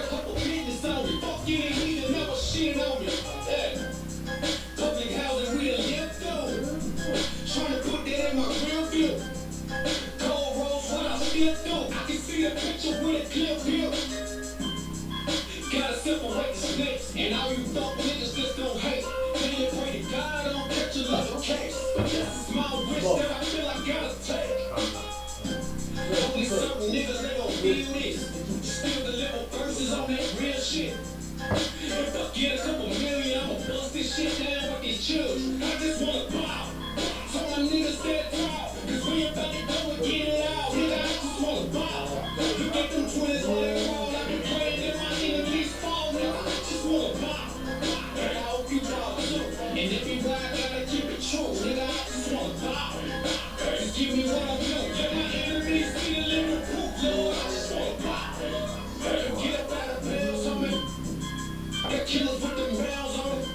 couple business on me. Fuck you ain't even never shit on me. Yeah. Public housing we done lived through. Trying to put that in my real view. Cold rolls what I still do. I can see the picture with a clear view. Gotta separate the snakes. And all you fuck niggas just don't hate. Then you pray to God I don't catch another case. That's a small risk that I feel I gotta take. Only certain niggas they gon' feel this. Still deliver verses on that real shit. If I get a couple million, I'ma bust this shit down with these children. I just wanna ball. So my niggas stand tall. Cause when you about to go and get it out, nigga, I just wanna ball. Look at them 20s when they roll. I've been praying that my enemies fall, nigga. I just wanna ball. And I hope you ball too. And everywhere I gotta keep it true, nigga, I just wanna ball. Just give me what I do. Let my enemies see the living proof, Lord. I just wanna ball. Get up out of bills on me. Got killers with them rounds on it.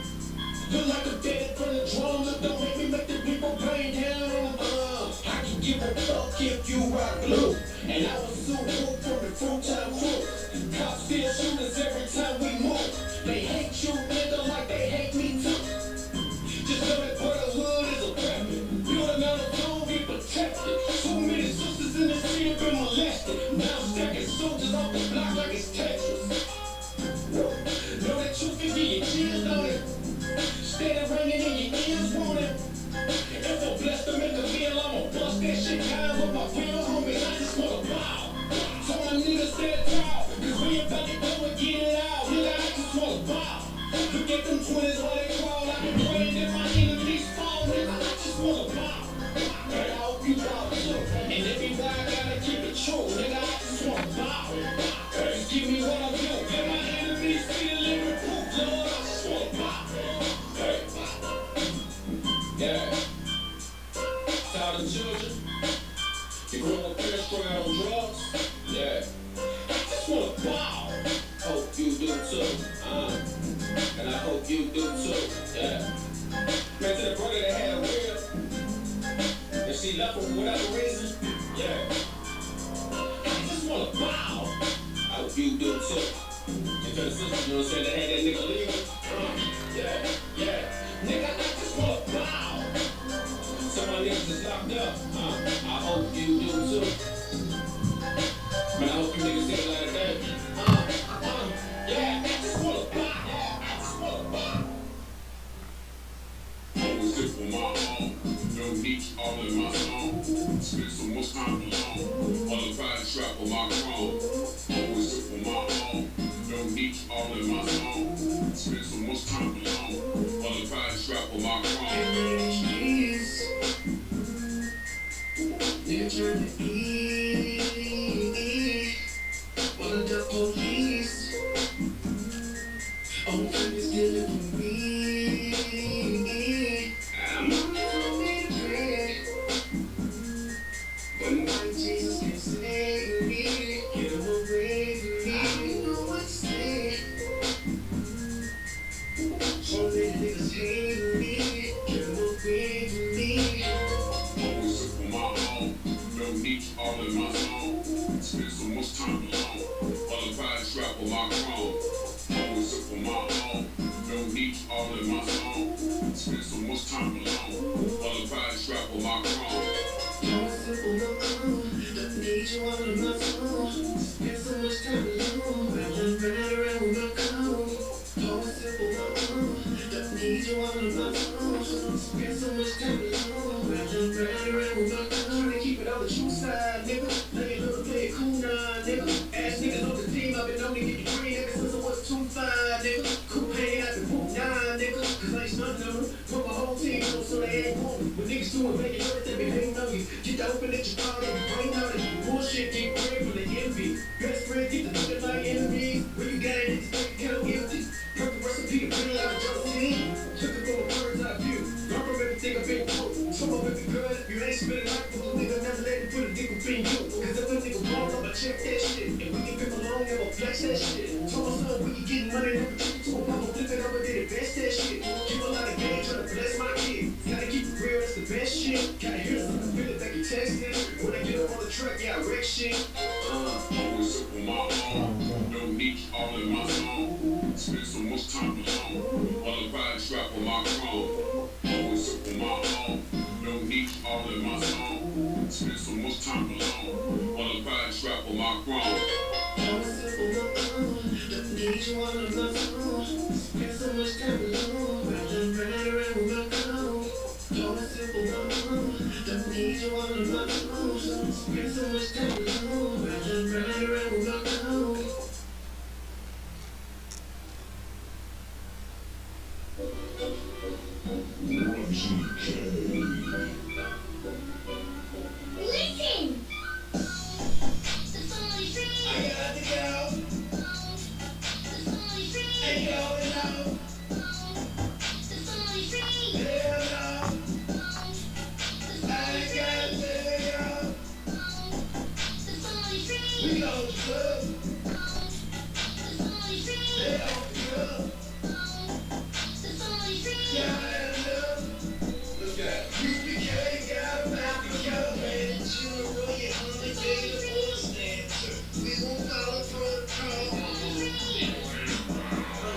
Feel like I'm dead from the drums. It don't make me make the people brain down on them. I can give a fuck if you rock blue. And I was so cool from the full-time crew. Cops still shoot us every time we move. They hate you, nigga, like they hate me too. Just know that brotherhood is a weapon. Build another phone, be protected. So many sisters in the city have been molested. Now I'm stacking soldiers off the block like it's Texas. Know that you can get your chills on it. Steady ringing in your ears, want it. If I'm blessed to make a meal, I'ma bust that shit down with my real homies. I just wanna bow. So my niggas stand tall. Cause we about to go and get it out. Nigga, I just wanna bow. Look at them 20s while they crawl. I've been praying that my enemies fall. Nigga, I just wanna bow. And I hope you bow too. And everywhere I gotta keep it true. Nigga, I just wanna bow. Just give me what I do. Let my enemies see the living proof, Lord. I just wanna bow. Hey. Yeah. Shout out to children. You growing up here strung out on drugs? Yeah. I just wanna bow. Hope you do too. And I hope you do too. Yeah. Man, to the brother that had a will. And she left him for whatever reason. Yeah. I just wanna bow. I hope you do too. And to the sister, you know what I'm saying, that had that nigga leaving. Yeah, yeah. Nigga, I just wanna bow. Some of my niggas is locked up. I hope you do too. Man, I hope you niggas see the light of day. Yeah, I just wanna bow. I just wanna bow. Always live for my own. No niche, all in my zone. Spend so much time alone. All the pride strap on my chrome. Always live for my own. No niche, all in my zone. Spend so much time alone. All the pride strap on my chrome. They're trying to eat. One of the police. Oh, friends stealing from me. I'm only for me to pray. But my Jesus can save me. Get him away from me. I don't know what to say. So many niggas hate me. Get him away from me. Always live for my own. No niche, all in my zone. Spend so much time alone. All the pride strap on my chrome. Always live for my own. No niche, all in my zone. Spend so much time alone. All the pride strap on my chrome. You're simple, no, don't need you all of my phone. Spend so much time alone. Ride around with my cone. You're simple, no, don't need you all of my phone. Spend so much time alone. Ride around with my cone. They keep it on the true side, nigga. Let me little play it cool now, nigga. Ass niggas on the team, I've been known to get you green, nigga, since I was 2'5", nigga. Cool pain, I've been 4'9", nigga. Cause I ain't stunting on them. Put my whole team on so they ain't want me. When niggas doing making noise, they be hating on you. Get the open at your car, they be brain on it. Bullshit, get rid for the envy. Best friend, get the looking like enemies. When you got it, it's like count empty. Perfect recipe to bring like a Josephine. Took it from a bird's eye view. Learn from everything I've been through. Some of it be good if you ain't spitting like for the nigga. Never let me put a dick up in you. Cause if a nigga wrong, I'ma check that shit. And we can grip along, I'ma flex that shit. Told my son, we can get money, never treat to him. I'ma flip it over, then invest that shit. Give a lot of game, tryna bless my kid. Gotta keep it real, that's the best shit. Gotta hear something, feel it like you texting. When I get up on the track, yeah, I wreck shit. Always live for my own. No niche, need you all in my zone. Spend so much time alone while I ride strap on my chrome. Always up on my own. No need you all in my zone. Spend so much time alone while I ride strap on my chrome. Always simple, don't need you all in my phone. Spend so much time alone, riding around with my phone. Always simple, don't need you all in my phone. Spend so much time alone, riding around with my phone. Listen! I got to go. Ain't going out. Hell no. I ain't got to go. We go to the club. They off the club. Yeah, I love. Look at UPK got a mouth to go. Man, you know you only get a full stand. We gon' follow protocol. I'm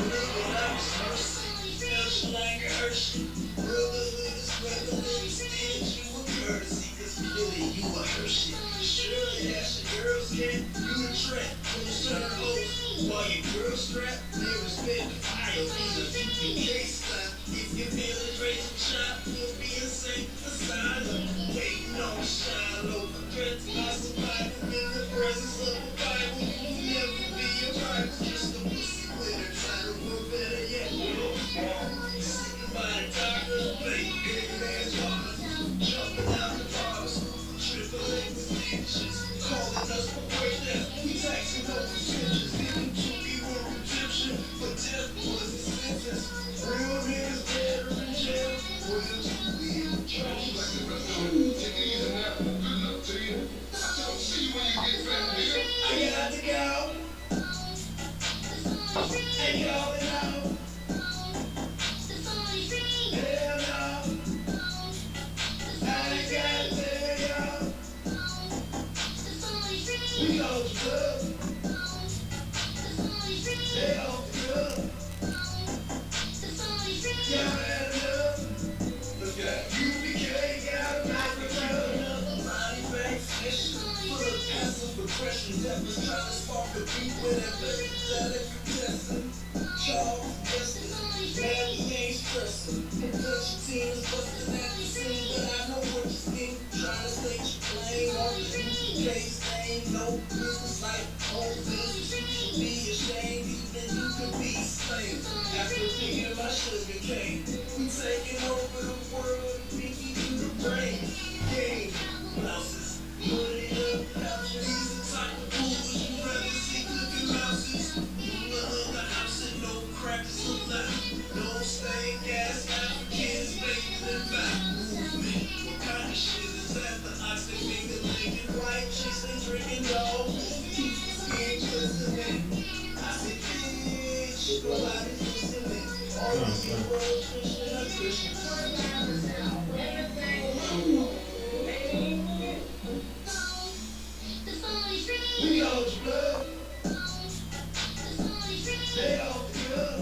living up mercy. Felt like a Hershey. Brotherhood is brotherhood. Extend you a courtesy. Cause really you a Hershey. Surely that's your girl's game. You a trap. When you turn close. While your girl strap. They respect the fire. These are UPK style. If you feel a trace of shot, you'll be a safe asylum. Waiting on Shiloh. Threats by somebody in the presence of a Bible. You'll never be a rival. Just a pussy with a title. Or better yet, sitting by the dock of the bay. Big ass bars. Jumping out the bars. Triple X extensions. Calling us for questions. We taxing no pretensions. Didn't you be one redemption? But death was the sentence. Real niggas dead or in jail. Well, we in the trenches. I got to go. Ain't going out. Hell no. I ain't got to go. We go to the club. They off the club. Yeah, I love. Look at UPK got a mouth to go. Another body bag fish. Full of passive aggression. That was trying to spark a beat with that very pathetic contestant. Charles Justin. Man, he ain't stressing. Touch your team is busting at the scene. But I know what you think. Trying to state your claim. All the UPK's ain't no business like home business. You should be ashamed. Even you could be slain. After picking my sugar cane. We taking over the world. We keeping the brain. Game. Blouses. Put it up. These the type of fools you rather see cooking mouses. The house and no crackers allowed. No stain gas. Africans making them back. Movement. What kind of shit is that? The oxygen finger licking white chicks and drinking dog. Keep the skin glistening. I said, bitch, nobody's listening. All these girls pushing up, pushing. We go to club. They off the club.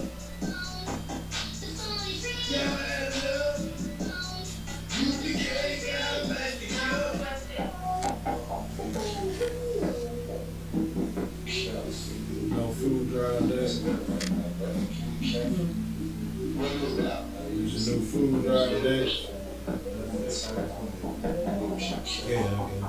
Yeah, I love. UPK got a back to No food drive there. There's a new food drive there. Yeah, okay.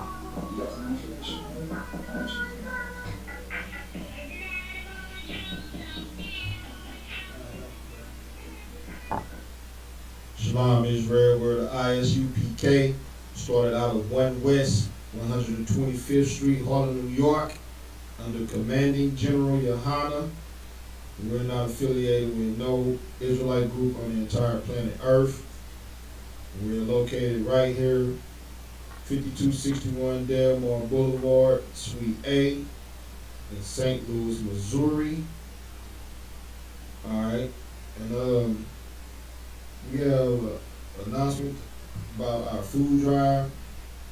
Shalom Israel, where the ISUPK started out of 1 West, 125th Street, Harlem, New York, under commanding General Yohana. We're not affiliated with no Israelite group on the entire planet Earth. We're located right here, 5261 Delmar Boulevard, Suite A, in St. Louis, Missouri. Alright, and we have an announcement about our food drive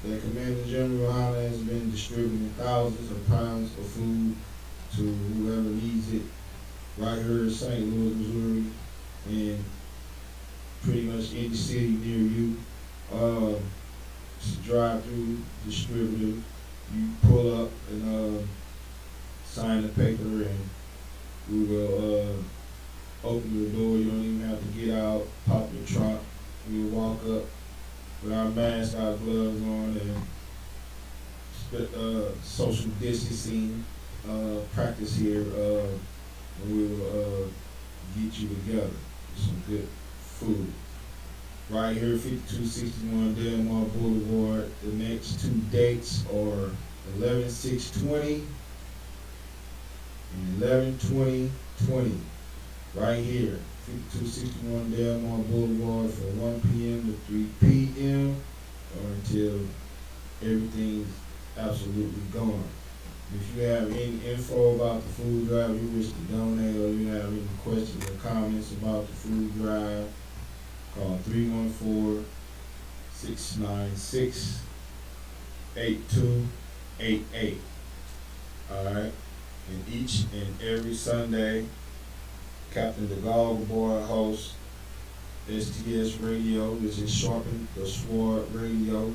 that Commander General Yohana has been distributing thousands of pounds of food to whoever needs right here in St. Louis, Missouri, and pretty much any city near you. It's a drive-through distributor. You pull up and sign the paper, and we will open your door. You don't even have to get out, pop your trunk. We'll walk up with our mask, our gloves on, and social distancing practice here, and we will get you together with some good food. Right here, 5261 Delmar Boulevard. The next two dates are 11/6/20 and 11/20/20. Right here, 5261 Delmar Boulevard from 1 p.m. to 3 p.m. or until everything's absolutely gone. If you have any info about the food drive you wish to donate, or you have any questions or comments about the food drive, call 314-696-8288. Alright? And each and every Sunday, Captain DeGaulle Boy hosts STS Radio, which is Sharpen the Sword Radio.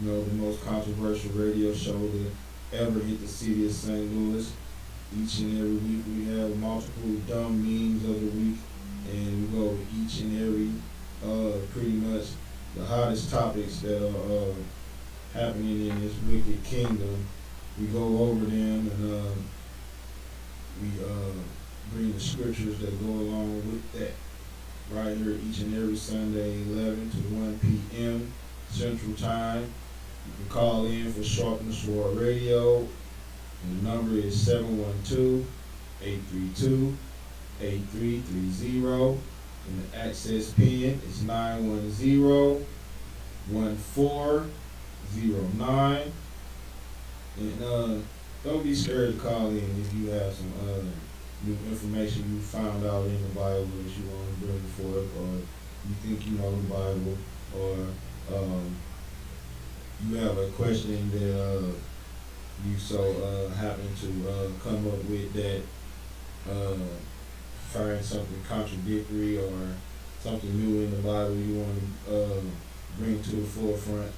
You know, the most controversial radio show to ever hit the city of St. Louis. Each and every week we have multiple dumb memes of the week, and we go over each and every pretty much the hottest topics that are happening in this wicked kingdom. We go over them, and we bring the scriptures that go along with that. Right here each and every Sunday, 11 to 1 p.m. Central Time. You can call in for Sharpen the Sword Radio, and the number is 712-832-8330, and the access pin is 910-1409. And don't be scared to call in if you have some new information you found out in the Bible that you want to bring forth, or you think you know the Bible, or you have a question that you so happen to come up with that find something contradictory or something new in the Bible you want to bring to the forefront.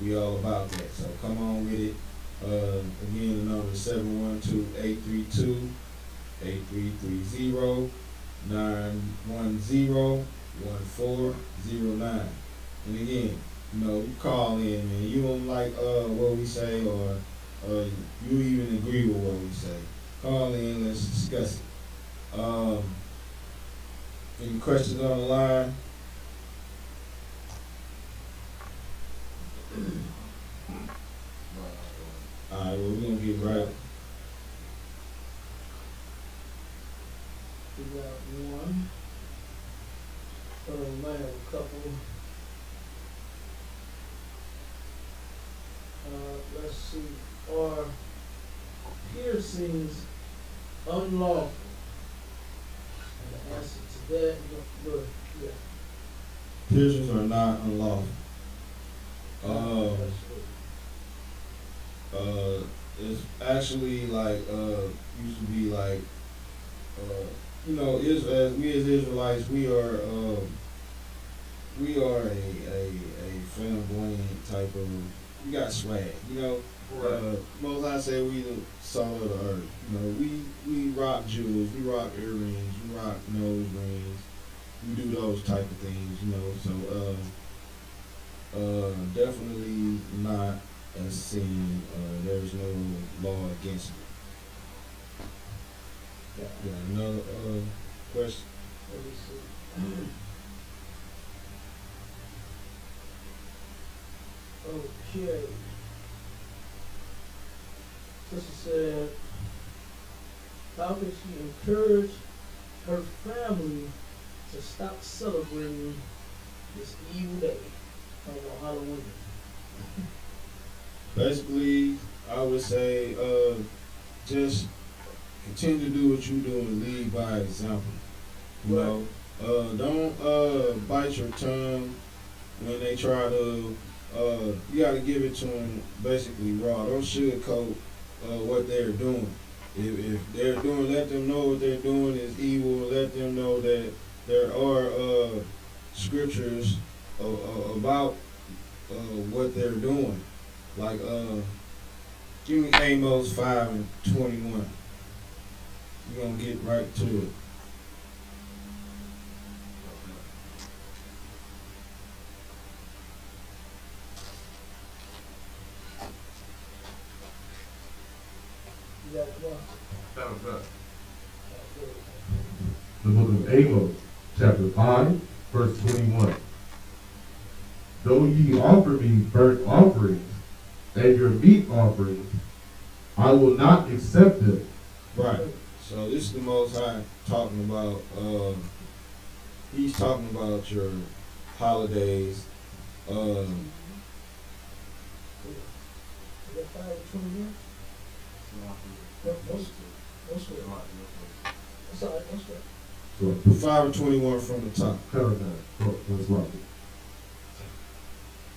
We all about that. So come on with it. Again, the number is 712-832-8330, 910-1409. And again, you know, you call in and you don't like what we say, or you even agree with what we say. Call in, let's discuss it. Any questions on the line? Alright, well, we're gonna get right. We got one. Might have a couple. Let's see. Are piercings unlawful? And the answer to that, good. Yeah. Piercings are not unlawful. It's actually like used to be like you know, we as Israelites, we are a flamboyant type of, we got swag, you know. Most I say we the salt of the earth. You know, we rock jewels, we rock earrings, we rock nose rings, we do those type of things, you know. So definitely not a sin. There's no law against it. Yeah, another question. Let me see. Okay. Sister said, how can she encourage her family to stop celebrating this evil day on Halloween? Basically, I would say just continue to do what you do and lead by example. You know, don't bite your tongue when they try to. You got to give it to them basically raw. Don't sugarcoat what they're doing. If they're doing, let them know what they're doing is evil. Let them know that there are scriptures about what they're doing. Like, give me Amos 5:21. We're gonna get right to it. You got one. The book of Amos, chapter 5, verse 21. Though ye offer me burnt offerings and your meat offerings, I will not accept them. Right. So this is the Most High talking about. He's talking about your holidays. You got 5:21? What's good? That's all right, that's right. So, 5:21 from the top. paragraph, let's rock it.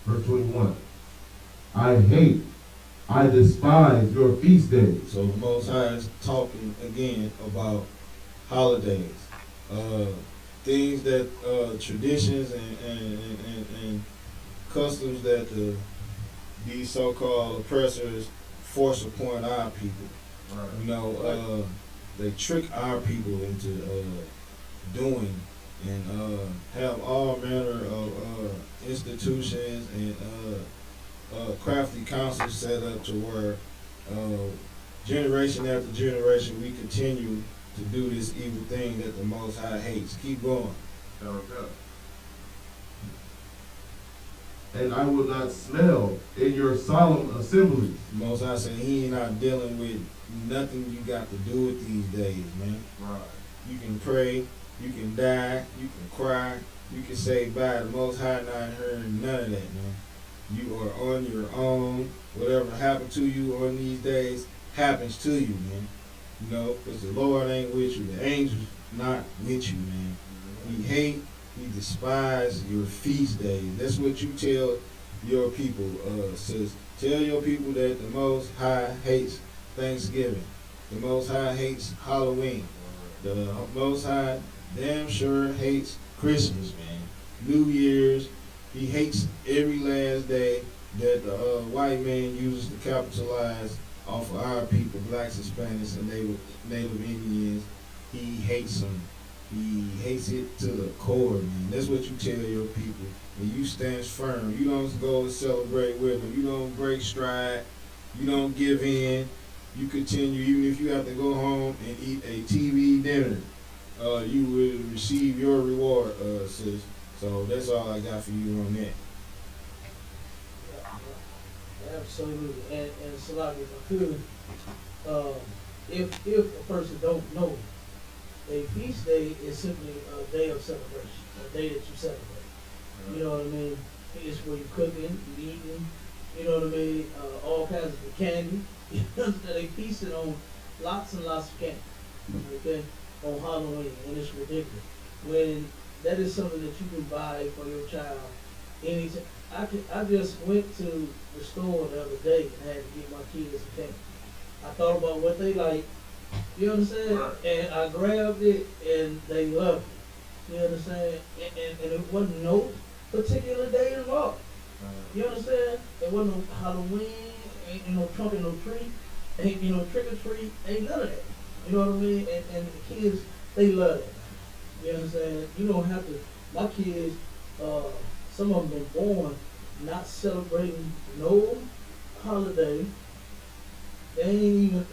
Verse 21. I despise your feast days. So the Most High is talking again about holidays, things that traditions and customs that these so-called oppressors force upon our people. You know, they trick our people into doing and have all manner of institutions and crafty councils set up to where generation after generation we continue to do this evil thing that the Most High hates. Keep going. And I will not smell in your solemn assemblies. The Most High said he ain't not dealing with nothing you got to do with these days, man. Right. You can pray, you can die, you can cry, you can say bye. The Most High not hearing none of that, man. You are on your own. Whatever happened to you on these days happens to you, man. You know, because the Lord ain't with you. The angels not with you, man. He hate, he despise your feast days. That's what you tell your people, sis. Tell your people that the Most High hates Thanksgiving. The Most High hates Halloween. The Most High damn sure hates Christmas, man. New Year's. He hates every last day that the white man uses to capitalize off of our people, blacks, Hispanics, and Native Indians. He hates them. He hates it to the core, man. That's what you tell your people. And you stand firm. You don't go and celebrate with them. You don't break stride. You don't give in. You continue, even if you have to go home and eat a TV dinner. You will receive your reward, sis. So that's all I got for you on that. Absolutely, and Salaki, if I could, if a person don't know, a feast day is simply a day of celebration, a day that you celebrate. You know what I mean? It's where you're cooking, you eating, you know what I mean? All kinds of candy. You understand? They feasted on lots and lots of candy, okay, on Halloween, and it's ridiculous. When that is something that you can buy for your child anytime. I just went to the store the other day and had to get my kids a candy. I thought about what they like, you understand? Right. And I grabbed it and they loved it. You understand? And it wasn't no particular day involved. You understand? It wasn't no Halloween, ain't no trunk and no treat, ain't trick or treat, ain't none of that. You know what I mean? And the kids, they love it. You understand? You don't have to. My kids, some of them been born not celebrating no holiday. They ain't even.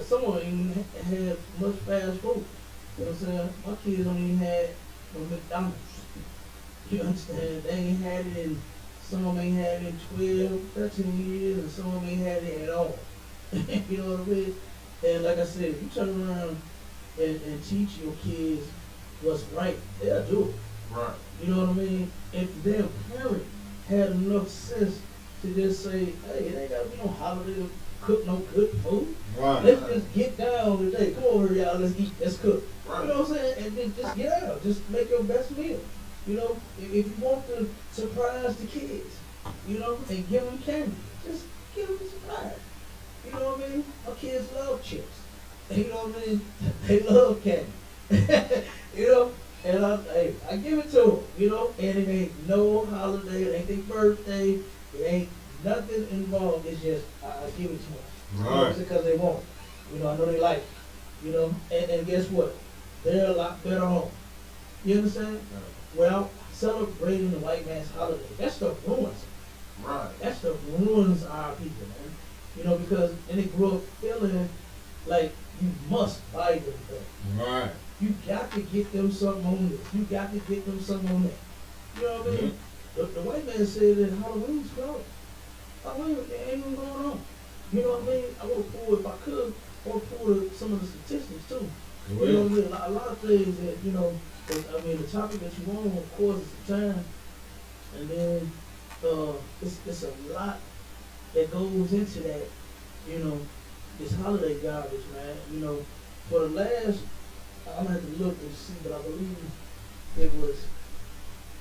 Some of them even had much fast food. You know what I'm saying? My kids don't even had no McDonald's. You understand? They ain't had it in. Some of them ain't had it in 12, 13 years, and some of them ain't had it at all. You know what I mean? And like I said, if you turn around and teach your kids what's right, they'll do it. Right. You know what I mean? If their parent had enough sense to just say, hey, it ain't gotta be no holiday to cook no good food. Right. Let's just get down today. Come over here, y'all, let's eat, let's cook. Right. You know what I'm saying? And then just get out. Just make your best meal. You know, if you want to surprise the kids, you know, and give them candy, just give them a surprise. You know what I mean? My kids love chips. You know what I mean? They love candy. You know, and I give it to them, you know, and it ain't no holiday, it ain't their birthday, it ain't nothing involved, it's just, I give it to them. Right. Because they want it. You know, I know they like it, you know, and guess what? They're a lot better off. You understand? Well, celebrating the white man's holiday, that stuff ruins it. Right. That stuff ruins our people, man. You know, because then they grow up feeling like you must buy them things. Right. You got to get them something on this. You got to get them something on that. You know what I mean? The white man said that Halloween's gone. Halloween ain't even going on. You know what I mean? I want to pull, if I could, I want to pull some of the statistics too. You know what I mean? A lot of things that, you know, I mean, the topic that you want, of course, is the time. And then it's a lot that goes into that, you know, this holiday garbage, man. You know, for the last, I'm gonna have to look and see, but I believe it was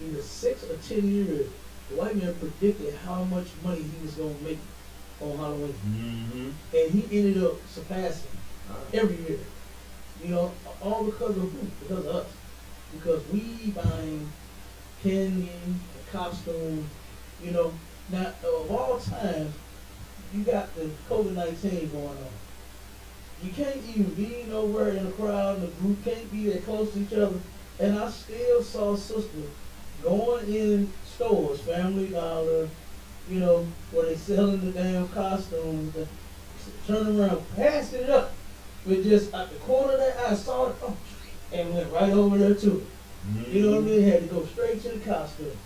either 6 or 10 years, the white man predicted how much money he was gonna make on Halloween. Mm-hmm. And he ended up surpassing every year. You know, all because of who? Because of us. Because we buying candy and costumes, you know. Now, of all times, you got the COVID-19 going on. You can't even be nowhere in a crowd, and the group can't be that close to each other. And I still saw sisters going in stores, Family Dollar, you know, where they selling the damn costumes, and turn around, passing it up. With just at the corner of their eye, saw it, and went right over there to it. Mm-hmm. You know what I mean? Had to go straight to the costume.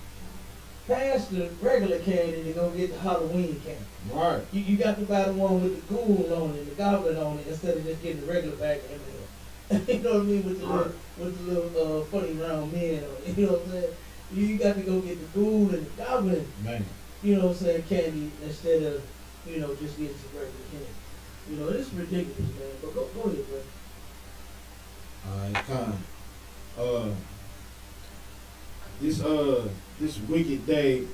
Past the regular candy to go get the Halloween candy. Right. You got to buy the one with the ghoul on it, the goblin on it, instead of just getting the regular bag of M&M. You know what I mean? With the little funny round men on it. You know what I'm saying? You got to go get the ghoul and the goblin, Man. you know what I'm saying, candy instead of, you know, just getting some regular candy. You know, it's ridiculous, man. But go ahead, bro. Alright, this wicked day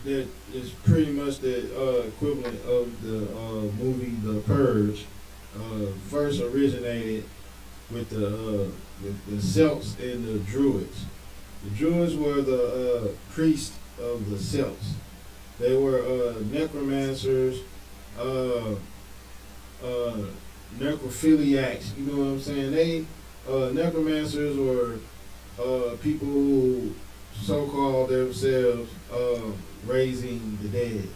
that is pretty much the equivalent of the movie The Purge. First originated with the Celts and the Druids. The Druids were the priests of the Celts. They were necromancers, necrophiliacs. You know what I'm saying? They necromancers were people who so-called themselves raising the dead.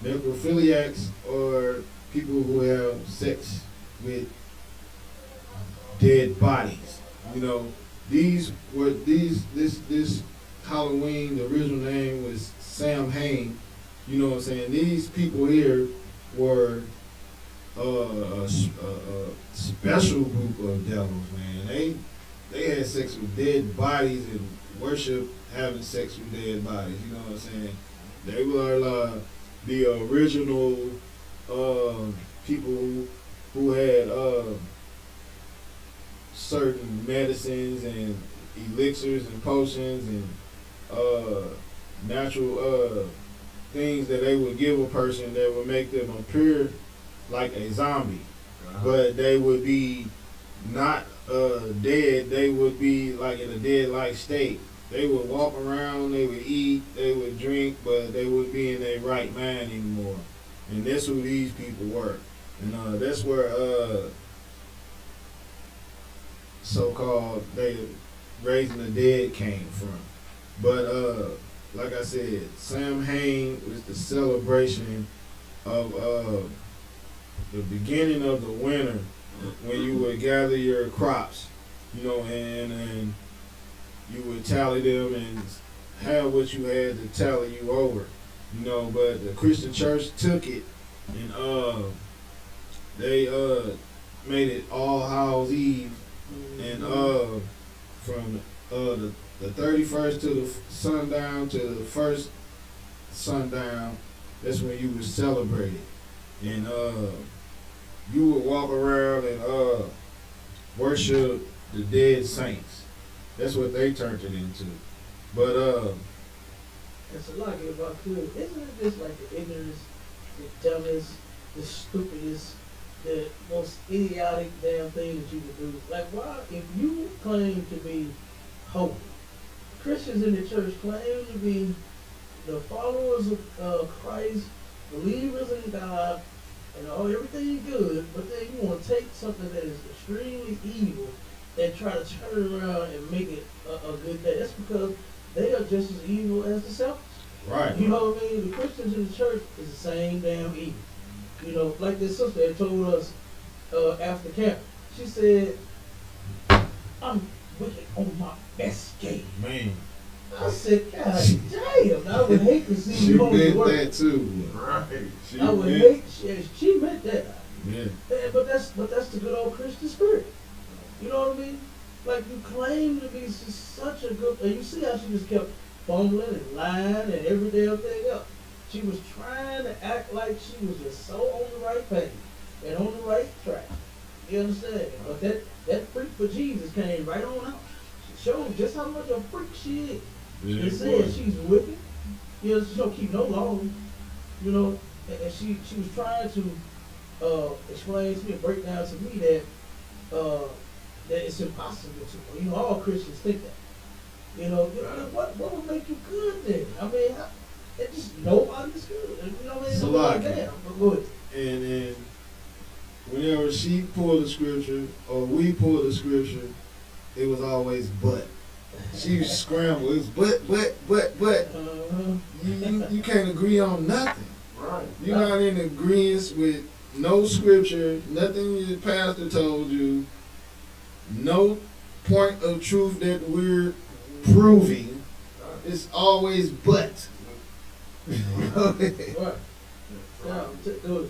Necrophiliacs are people who have sex with dead bodies. You know, this Halloween, the original name was Samhain. You know what I'm saying? These people here were a special group of devils, man. They had sex with dead bodies and worship having sex with dead bodies. You know what I'm saying? They were the original people who had certain medicines and elixirs and potions and natural things that they would give a person that would make them appear like a zombie. But they would be not dead. They would be like in a dead-like state. They would walk around, they would eat, they would drink, but they wouldn't be in their right mind anymore. And that's who these people were. And that's where so-called they raising the dead came from. But like I said, Samhain was the celebration of the beginning of the winter, when you would gather your crops, you know, and you would tally them and have what you had to tally you over, you know. But the Christian church took it and they made it All Hallows Eve, and from the 31st to the sundown to the first sundown, that's when you would celebrate it. And you would walk around and worship the dead saints. That's what they turned it into. But It's a lot if I could. Isn't it just like the ignorance, the dumbest, the stupidest the most idiotic damn thing that you could do. Like, why, if you claim to be holy, Christians in the church claim to be the followers of Christ, believers in God, and all everything good, but then you want to take something that is extremely evil and try to turn it around and make it a good day. That's because they are just as evil as the selfish. Right. You know what I mean? The Christians in the church is the same damn evil. You know, like this sister had told us after camp. She said, I'm wicked on my best game. Man. I said, God damn, I would hate to see She you on the meant work. that too. Right. She I would meant, hate, she meant that. yeah. But that's the good old Christian spirit. You know what I mean? Like, you claim to be such a good, and you see how she just kept fumbling and lying and every damn thing else. She was trying to act like she was just so on the right page and on the right track. You understand? But that freak for Jesus came right on out. She showed just how much of a freak she is. Yeah, It said boy. she's wicked. You know, she don't keep no law. You know, and she was trying to explain to me, break down to me that that it's impossible to. You know, all Christians think that. You know, what would make you good then? I mean, it just nobody's good. You know what I mean? It's a I'm lot. like, damn, but good. And whenever she pulled the scripture or we pulled the scripture, it was always but. She was scrambled. It was but. You can't agree on nothing. Right. You're not in agreement with no scripture, nothing your pastor told you, no point of truth that we're proving. It's always but. Right. Yeah, good.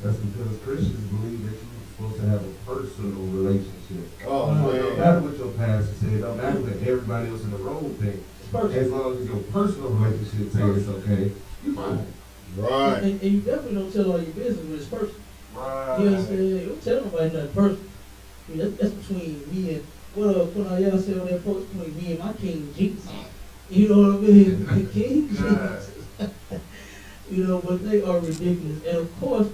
That's because Christians believe that you're supposed to have a personal relationship. Oh, No man. matter what your pastor said, no matter what everybody else in the room thinks. It's personal. As long as your personal relationship says it's okay, you fine. Right. And you definitely don't tell all your business when it's personal. Right. You understand? You don't tell nobody nothing personal. I mean, that's between me and what y'all say on that post, between me and my King Jesus. You know what I mean? The King Jesus. You know, but they are ridiculous. And of course,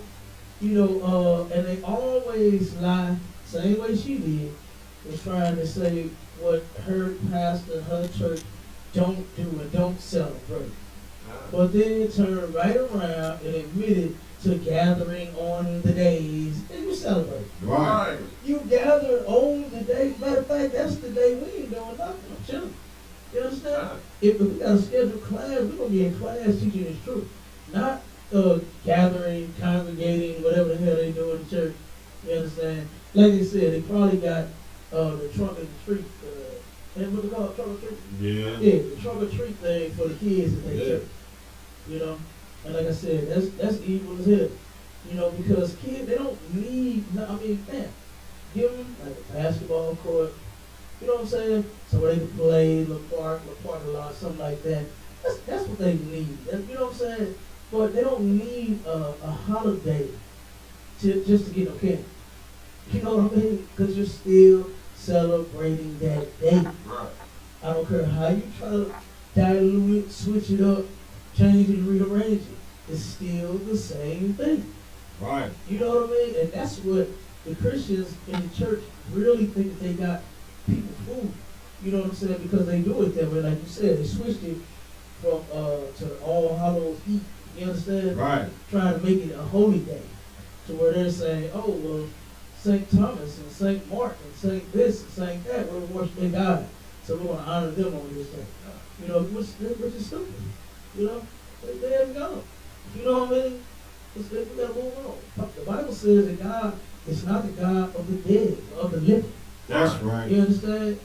you know, and they always lie, same way she did, was trying to say what her pastor, her church don't do and don't celebrate. But then turn right around and admitted to gathering on the days and you celebrate. Right. You gather on the day. Matter of fact, that's the day we ain't doing nothing. I'm chilling. You understand? If we got a scheduled class, we're gonna be in class teaching this truth. Not gathering, congregating, whatever the hell they do in the church. You understand? Like they said, they probably got the trunk and treat. And what they call it, trunk or treat? Yeah. Yeah, the trunk or treat thing for the kids in their Yeah. church. You know, and like I said, that's evil as hell. You know, because kids, they don't need. I mean, man, give them like a basketball court. You know what I'm saying? So they can play the parking lot, something like that. That's what they need. You know what I'm saying? But they don't need a holiday just to get no candy. You know what I mean? Because you're still celebrating that day. Right. I don't care how you try to dilute it, switch it up, change it, rearrange it. It's still the same thing. Right. You know what I mean? And that's what the Christians in the church really think that they got people fooled. You know what I'm saying? Because they do it that way. Like you said, they switched it from to All Hallows Eve. You understand? Right. Trying to make it a holy day. To where they're saying, oh, well, St. Thomas and St. Mark and St. this and St. that, we're worshiping God. So we're going to honor them on this day. You know, which is stupid. You know? They haven't gone. You know what I mean? We got to move on. The Bible says that God is not the God of the dead, of the living. That's right. You understand?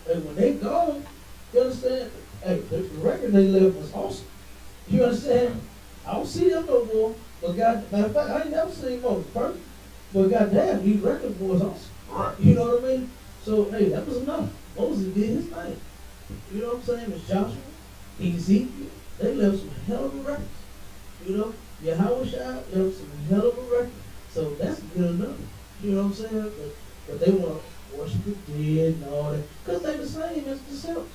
And when they gone, you understand? Hey, the record they left was awesome. You understand? I don't see them no more. But God, matter of fact, I ain't never seen Moses first. But goddamn, these records was awesome. Right. You know what I mean? So hey, that was enough. Moses did his thing. You know what I'm saying? It's Joshua, Ezekiel, they left some hell of a records. You know, Yahweh left some hell of a record. So that's good enough. You know what I'm saying? But they want to worship the dead and all that. Because they're the same as the self.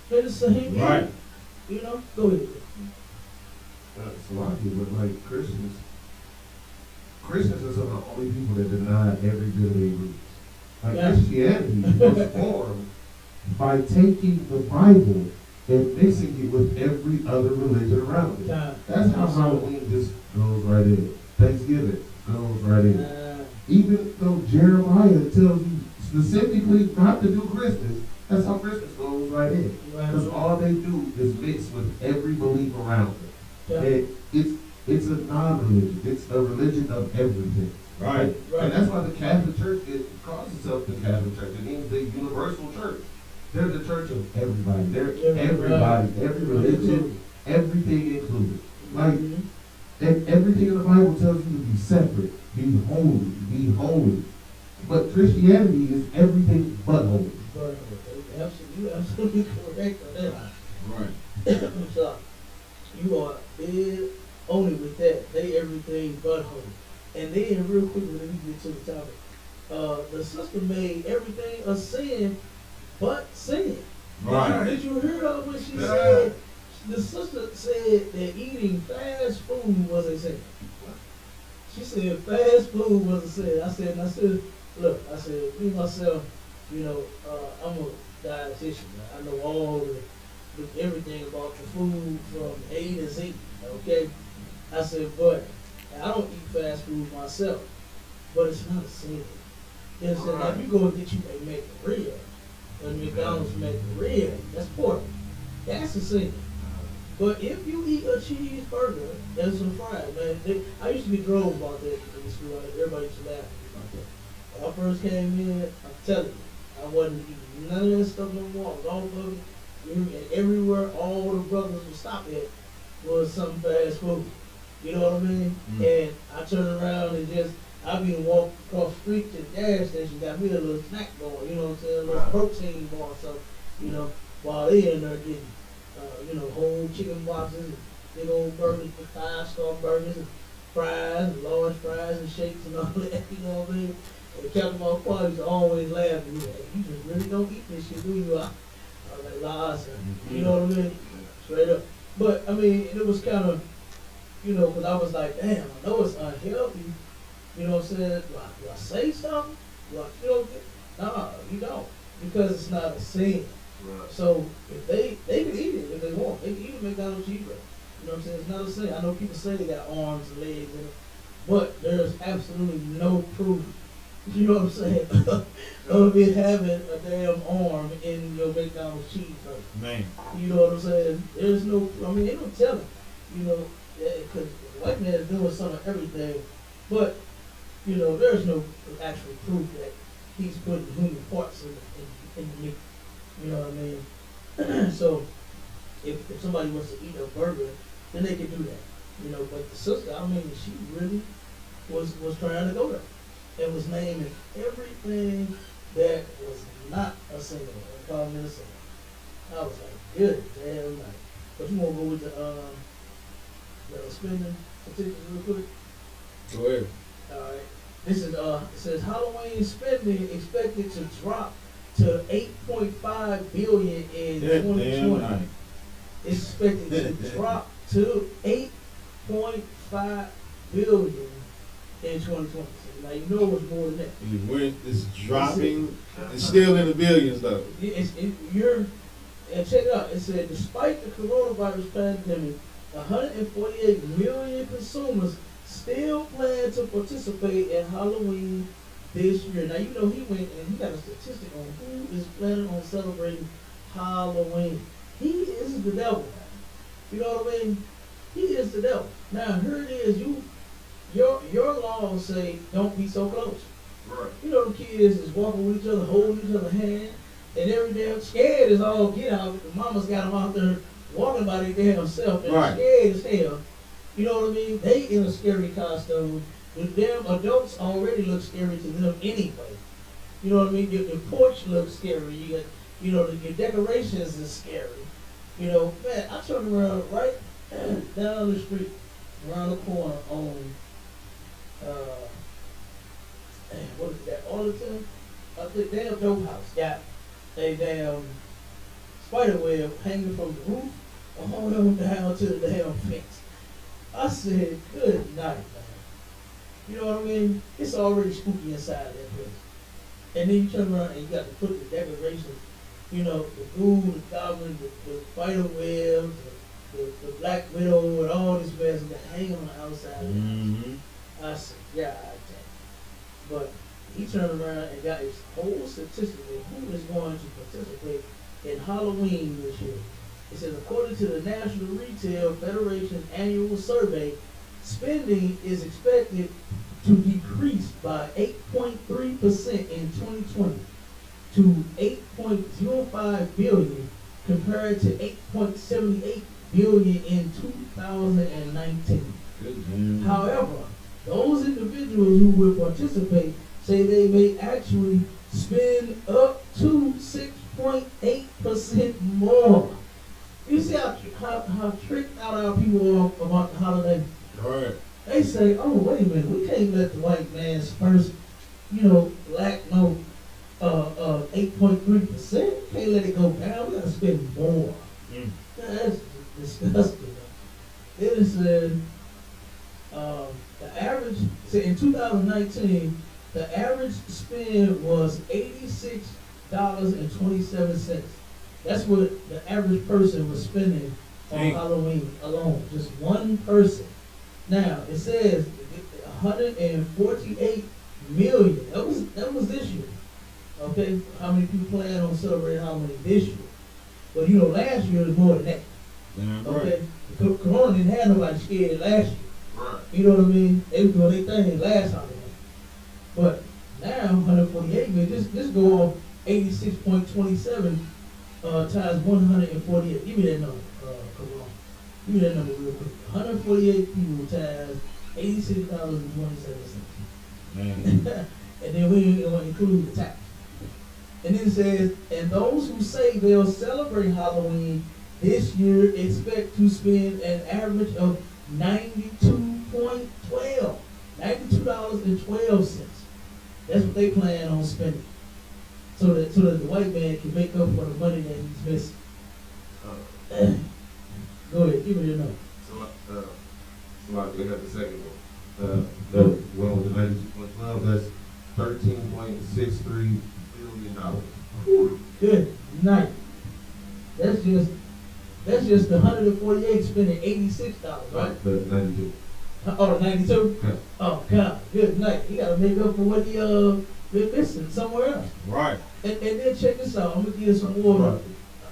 They're the same. Right. You know? Go ahead. That's a lot of people, like Christians Christians are some of the only people that deny every bit of their roots. Like Yeah. Christianity was formed by taking the Bible and mixing it with every other religion around it. Time. That's how Halloween just goes right in. Thanksgiving goes right in. Even though Jeremiah tells you specifically not to do Christmas, that's how Christmas goes right in. Because all they do is mix with every belief around it. Yeah. And it's a non-religion. It's a religion of everything. Right. And that's why the Catholic Church, it calls itself the Catholic Church. It means the universal church. They're the church of everybody. They're everybody, every religion, everything included. Like, and everything in the Bible tells you to be separate, be holy. But Christianity is everything but holy. But you're absolutely correct on that. Right. So, you are dead only with that. They everything but holy. And then real quickly, let me get to the topic. The sister made everything a sin but sin. Right. Did you hear her when she said, the sister said that eating fast food was a sin? She said fast food was a sin. I said, look, me myself, I'm a dietitian. I know all the everything about the food from A to Z. Okay? I said, but I don't eat fast food myself, but it's not a sin. You understand? Now, if you go and get you a McRib, a McDonald's McRib, that's pork. That's a sin. But if you eat a cheeseburger and some fries, man, I used to be drove about that in school. Everybody used to laugh about that. When I first came in, I'm telling you, I wasn't eating none of that stuff no more. I was off of it. And everywhere all the brothers would stop at was some fast food. You know what I mean? And I turned around and I've been walking across the street to the gas station, got me a little snack going, you know what I'm saying? A little protein bar or something, while they in there getting, whole chicken boxes, big old burgers, 5-star burgers, and fries, and large fries, and shakes, and all that, you know what I mean? And Captain Mark used to always laugh at me, like, you just really don't eat this shit, do you? I was like, nah, sir. You know what I mean? Straight up. But, I mean, it was kind of, because I was like, damn, I know it's unhealthy. You know what I'm saying? Do I say something? Nah, you don't. Because it's not a sin. Right. So if they can eat it if they want. They can eat a McDonald's cheeseburger. You know what I'm saying? It's not a sin. I know people say they got arms and legs in it, but there's absolutely no proof. You know what I'm saying? Of it having a damn arm in your McDonald's cheeseburger. Man. You know what I'm saying? There's no, ain't no telling. Because the white man is doing some of everything, but, there's no actual proof that he's putting human parts in the meat. You know what I mean? So, if somebody wants to eat a burger, then they can do that. But the sister, she really was trying to go there. And was naming everything that was not a sin and calling it a sin. I was like, good damn night. But you want to go with the spending statistics real quick? Go ahead. All right. This is it says Halloween spending expected to drop to 8.5 billion in 2020. It's expected to drop to 8.5 billion in 2020. Now you know it's more than that. It's dropping. It's still in the billions though. And check it out. It said despite the coronavirus pandemic, 148 million consumers still plan to participate in Halloween this year. Now you know he went and he got a statistic on who is planning on celebrating Halloween. He is the devil. You know what I mean? He is the devil. Now here it is. Your laws say don't be so close. Right. The kids is walking with each other, holding each other's hand, and every damn scared as all get out. The mama's got them out there walking by their damn self and Right. scared as hell. You know what I mean? They in a scary costume. The damn adults already look scary to them anyway. You know what I mean? Your porch looks scary. You got, your decorations is scary. Man, I turned around right down the street, around the corner on what is that? Arlington? The damn dope house got a damn spider web hanging from the roof all the way down to the damn fence. I said, good night, man. You know what I mean? It's already spooky inside that place. And then you turn around and you got to put the decorations, you know, the ghoul, the goblin, the spider webs, the black widow, and all this mess that hang on the outside. Mm-hmm. I said, yeah, I can't. But he turned around and got his whole statistic of who is going to participate in Halloween this year. It says, according to the National Retail Federation annual survey, spending is expected to decrease by 8.3% in 2020 to 8.05 billion compared to 8.78 billion in 2019. However, those individuals who will participate say they may actually spend up to 6.8% more. You see how tricked out our people are about the holiday? Right. They say, oh, wait a minute, we can't let the white man's first, lack no 8.3%. Can't let it go down. We gotta spend more. That's disgusting. Then it said, the average, in 2019, the average spend was $86.27. That's what the average person was spending on Dang. Halloween alone. Just one person. Now, it says 148 million. That was this year. Okay? How many people plan on celebrating Halloween this year? But last year was more than that. Damn right. Okay? Corona didn't have nobody scared last year. Right. You know what I mean? They were doing their thing last Halloween. But now, 148 million, just go off 86.27 times 148. Give me that number, Corona. Give me that number real quick. 148 people times $86.27. Man. And then we ain't gonna include the tax. And then it says, and those who say they'll celebrate Halloween this year expect to spend an average of $92.12. $92.12. That's what they plan on spending. So that the white man can make up for the money that he's missing. Go ahead, give me your number. Somebody look at the second one. The one with the 92.12, that's $13.63 billion. Whew, good night. That's just the 148 spending $86, right? The 92. Oh, the 92? Yeah. Oh God, good night. He gotta make up for what he been missing somewhere else. Right. And then check this out. I'm gonna give you some more. Right.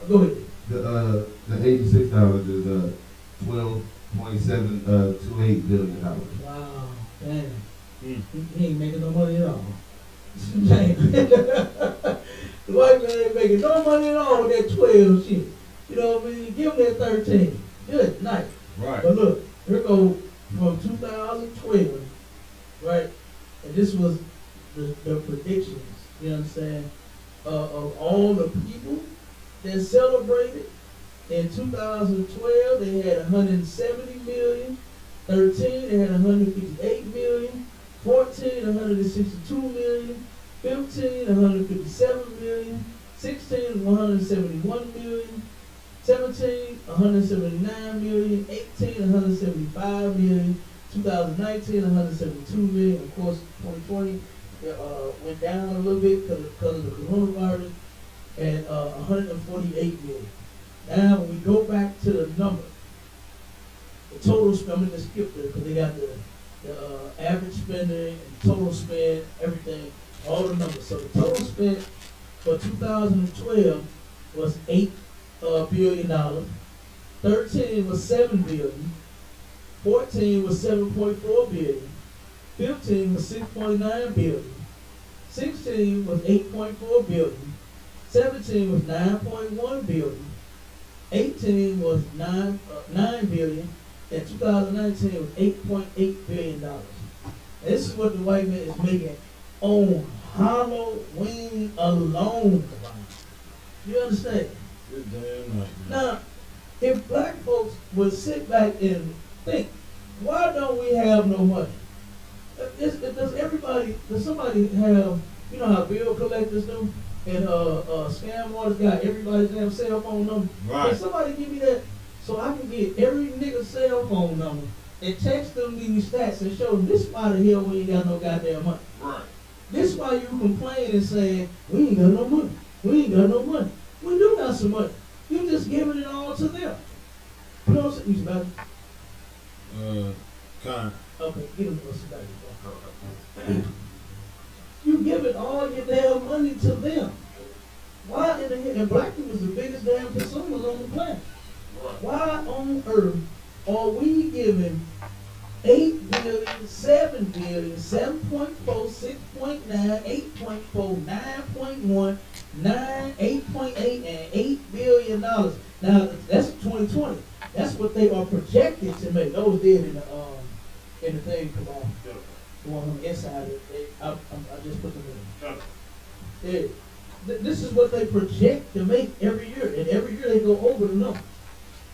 Go ahead. The $86 is $12.728 billion. Wow, damn. Mm. He ain't making no money at all. Damn. The white man ain't making no money at all with that 12 shit. You know what I mean? Give him that 13. Good night. Right. But look, here go from 2012, right? And this was the predictions, you know what I'm saying, of all the people that celebrated. In 2012, they had 170 million. 13, they had 158 million. 14, 162 million. 15, 157 million. 16, 171 million. 17, 179 million. 18, 175 million. 2019, 172 million. Of course, 2020 went down a little bit because of the coronavirus. And 148 million. Now, when we go back to the number, the total spend, I'm going to skip it because they got the average spending and total spend, everything, all the numbers. So the total spend for 2012 was $8 billion. 13 was $7 billion. 14 was $7.4 billion. 15 was $6.9 billion. 16 was $8.4 billion. 17 was $9.1 billion. 18 was $9 billion. And 2019 was $8.8 billion. And this is what the white man is making on Halloween alone. You understand? Good damn night, man. Now, if black folks would sit back and think, why don't we have no money? Does somebody have, you know how bill collectors do? And scam artists got everybody's damn cell phone number. Right. Can somebody give me that so I can get every nigga's cell phone number and text them these stats and show them this why the hell we ain't got no goddamn money. Right. This why you complain and saying, we ain't got no money. We ain't got no money. We do got some money. You just giving it all to them. You know what I'm saying? You about Con. okay, get him a You giving all your damn money to them. Why in the hell? And black people is the biggest damn consumers on the planet. Why on earth are we giving 8 billion, 7 billion, 7.4, 6.9, 8.4, 9.1, 9, 8.8, and $8 billion. Now that's 2020. That's what they are projected to make. Those did in the thing. Come on, the one on the inside. I just put them in. Yeah. This is what they project to make every year, and every year they go over the number.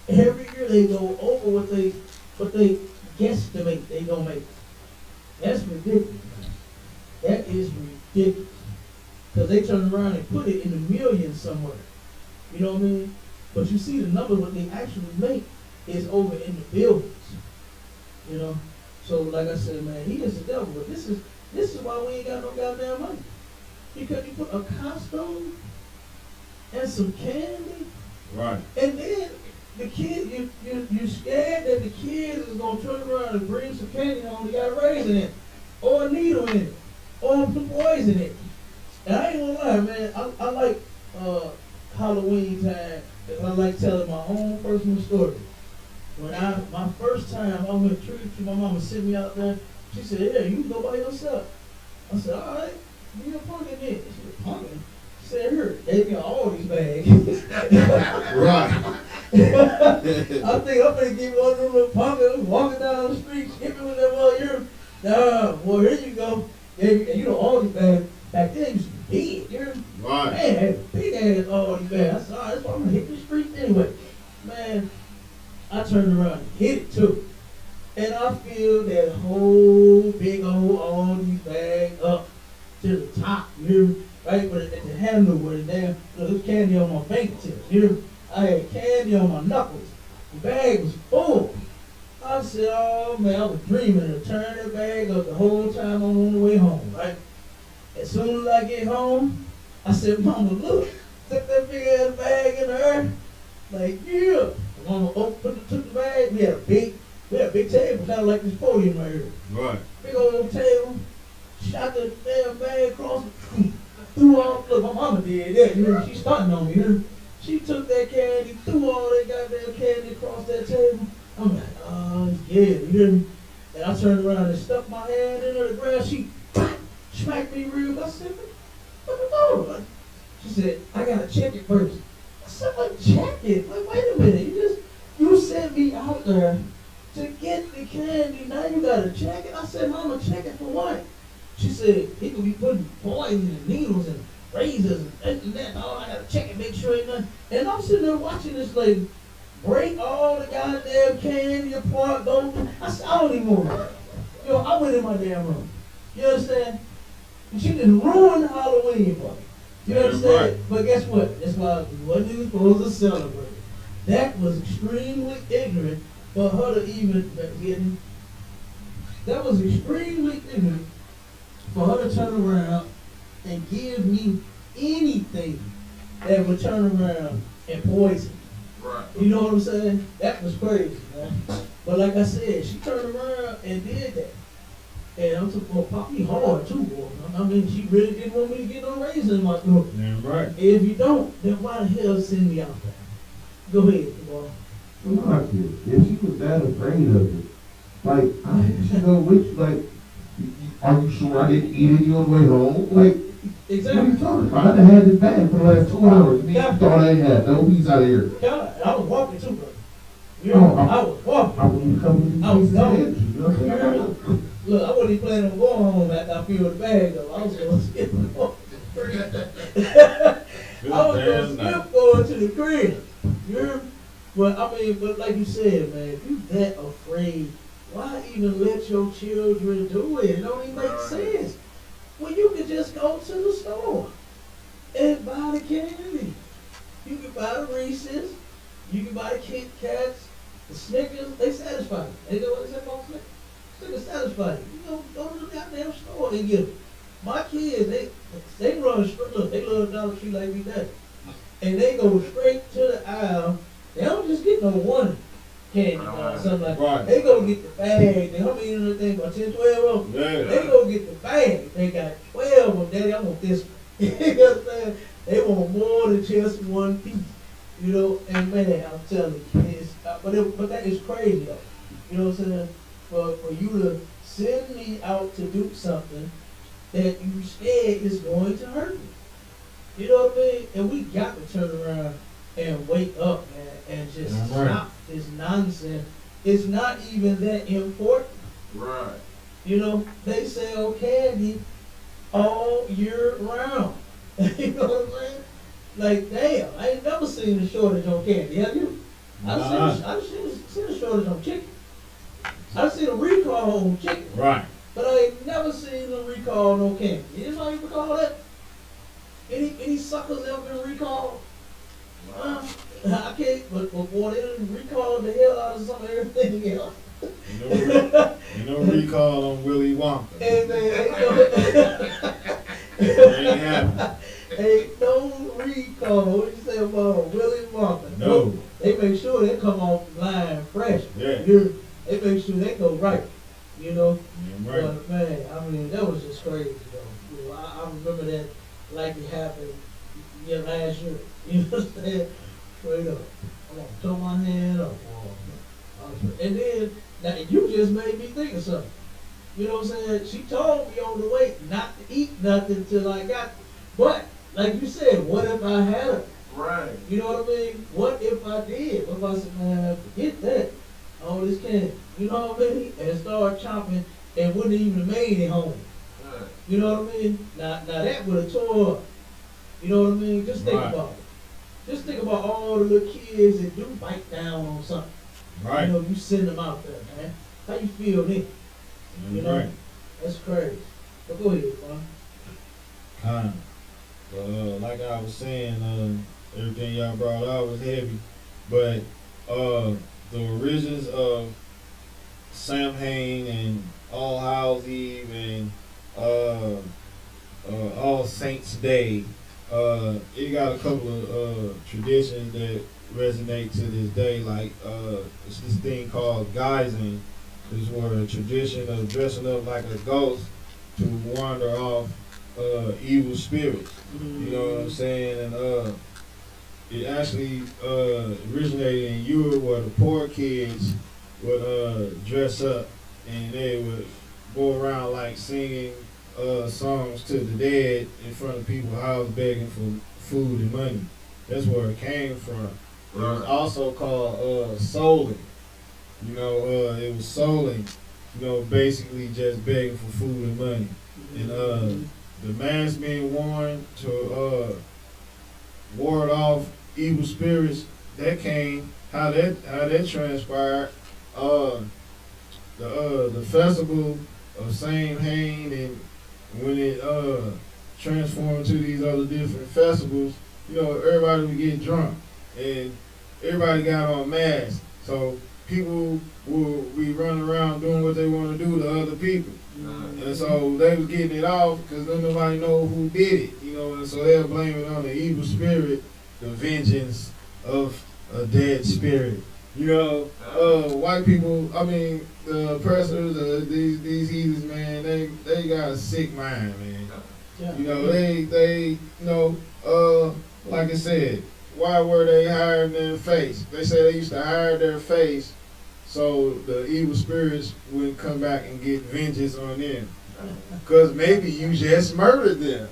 Every year they go over what they guesstimate they gonna make. That's ridiculous. Man. That is ridiculous. Cause they turn around and put it in the millions somewhere. You know what I mean? But you see the number what they actually make is over in the billions. You know? So like I said, man, he is the devil. But this is why we ain't got no goddamn money. Because you put a costume and some candy, Right. and then the kid, you scared that the kid is gonna turn around and bring some candy home. They got a raisin in it, or a needle in it, or some poison in it. And I ain't gonna lie, man. I like Halloween time. I like telling my own personal story. When my first time I went trick or treat, my mama sent me out there. She said, "Yeah, you can go by yourself." I said, "All right, give me a pumpkin then." She said, "Pumpkin?" She said, "Here, gave me all these bags." Right. I think I'm gonna give you one of them little pumpkins walking down the street, skipping with that well, you're well, here you go. And you know all these bags back then used to be big, you're Right. man, had big ass all these bags. I said, all right, that's why I'm gonna hit the street anyway. Man, I turned around and hit it too. And I filled that whole big old all these bags up to the top, you hear me? Right, but at the handle where the damn there was candy on my fingertips, you hear me? I had candy on my knuckles. The bag was full. I said, oh man, I was dreaming to turn that bag up the whole time I'm on the way home, right? As soon as I get home, I said, Mama, look, took that big ass bag in the earth. Like, yeah. Mama took the bag. We had a big table, kind of like this podium right here. Right. Big old table. Shot the damn bag across, threw all, look, my mama did that, you know, she starting on me, you know? She took that candy, threw all that goddamn candy across that table. I'm like, oh, yeah, you hear me? And I turned around and stuck my hand in the ground. She smacked me real good. I said, what the fuck? She said, I gotta check it first. I said, like, check it? Like, wait a minute, you sent me out there to get the candy, now you gotta check it? I said, Mama, check it for what? She said, people be putting poison and needles and razors and that. Oh, I gotta check it, make sure ain't nothing. And I'm sitting there watching this lady break all the goddamn candy apart, go through. I said, I don't even want it. Yo, I went in my damn room. You understand? And she done ruined Halloween for me. You understand? Right. But guess what? That's why we wasn't even supposed to celebrate. That was extremely ignorant for her to even get me. That was extremely ignorant for her to turn around and give me anything that would turn around and poison. Right. You know what I'm saying? That was crazy, man. But like I said, she turned around and did that. And I'm talking about pop me hard too, boy. I mean, she really didn't want me to get no raisins in my throat. Yeah, right. If you don't, then why the hell send me out there? Go ahead, boy. Like it. If she was that afraid of it, like, you know, which, like, are you sure I didn't eat any on the way home? Like, what are you Exactly. talking about? I done had this bag for the last 2 hours. And you Yeah. thought I ain't had no piece out of here. God, I was walking too, bro. You know, I was walking. I wouldn't come with these I was pieces of gone. energy, you know what I'm saying? Look, I wasn't even planning on going home after I filled the bag up. I was going to skip going. I was going to skip going to the crib. You hear me? But I mean, but like you said, man, if you that afraid, why even let your children do it? It don't even make sense. Well, you could just go to the store and buy the candy. You can buy the Reese's, you can buy the Kit Kats, The Snickers, they satisfy you. They know what they say about Snickers. Snickers satisfy you. You know, go to the goddamn store and get them. My kids, they run straight. Look, they love Dollar Tree like we did, and they go straight to the aisle. They don't just get no one candy bar or something like that. Right. They go get the bag. They how many of them things? About 10, 12 of them. Yeah. They go get the bag. They got 12 of them. Daddy, I want this one. You know what I'm saying? They want more than just one piece. You know, and man, I'm telling you, but that is crazy though. You know what I'm saying? For you to send me out to do something that you scared is going to hurt me. You know what I mean? And we got to turn around and wake up, man, and just Right. stop this nonsense. It's not even that important. Right. You know, they sell candy all year round. You know what I'm saying? Like, damn, I ain't never seen a shortage on candy, have you? I've seen a shortage on chicken. I've seen a recall on chicken, Right. but I ain't never seen a recall on no candy. You know how you recall that? Any suckers ever been recalled? I can't, but boy, they done recalled the hell out of some of everything else. You know recall on Willy Wonka. And It ain't happening. ain't no recall. What you say about Willy Wonka? No. They make sure they come off the line fresh. Yeah. They make sure they go right. You know? Yeah, right. But man, I mean, that was just crazy though. You know, I remember that like it happened last year. You know what I'm saying? Straight up. I'm gonna throw my hand up. And then, now you just made me think of something. You know what I'm saying? She told me on the way not to eat nothing till I got, but like you said, what if I had her? Right. You know what I mean? What if I did? What if I said, man, forget that. All this candy. You know what I mean? And start chopping and wouldn't even have made it home. Right. You know what I mean? Now that would have tore up. You know what I mean? Just think Right. about it. Just think about all the little kids that do bite down on something. Right. You know, you send them out there, man. How you feel then? You know? Right. That's crazy. But go ahead, man. Kind of. But like I was saying, everything y'all brought out was heavy. But the origins of Samhain and All Hallows Eve and All Saints Day, it got a couple of traditions that resonate to this day. Like it's this thing called guising. This was a tradition of dressing up like a ghost to wander off evil spirits. You know what I'm saying? And it actually originated in Europe where the poor kids would dress up and they would go around like singing songs to the dead in front of people's house begging for food and money. That's where it came from. It was also called souling. You know, it was souling, you know, basically just begging for food and money. And the mask being worn to ward off evil spirits, that came, how that transpired. The festival of Samhain, and when it transformed to these other different festivals, you know, everybody would get drunk and everybody got on masks. So people will be running around doing what they want to do to other people. And so they was getting it off because nobody know who did it, you know, and so they'll blame it on the evil spirit, the vengeance of a dead spirit. You know, white people, I mean, the oppressors, these heathens, man, they got a sick mind, man. Yeah. You know, they you know, like I said, why were they hiding their face? They say they used to hide their face so the evil spirits wouldn't come back and get vengeance on them. Because maybe you just murdered them.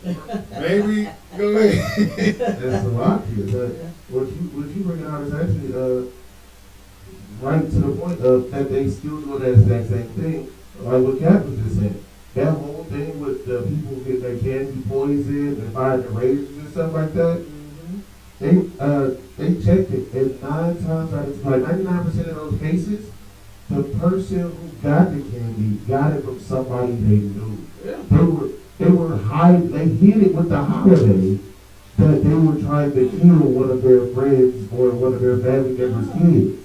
Maybe, go ahead. That's a lot here. What you bring out is actually right to the point of that they still do that exact same thing, like what Captain just said. That whole thing with the people getting their candy poisoned and finding the razors and stuff like that. They checked it, and 9 times out of 99% of those cases, the person who got the candy got it from somebody they knew. Yeah. They were hiding. They hid it with the holiday that they were trying to kill one of their friends or one of their family members' kids.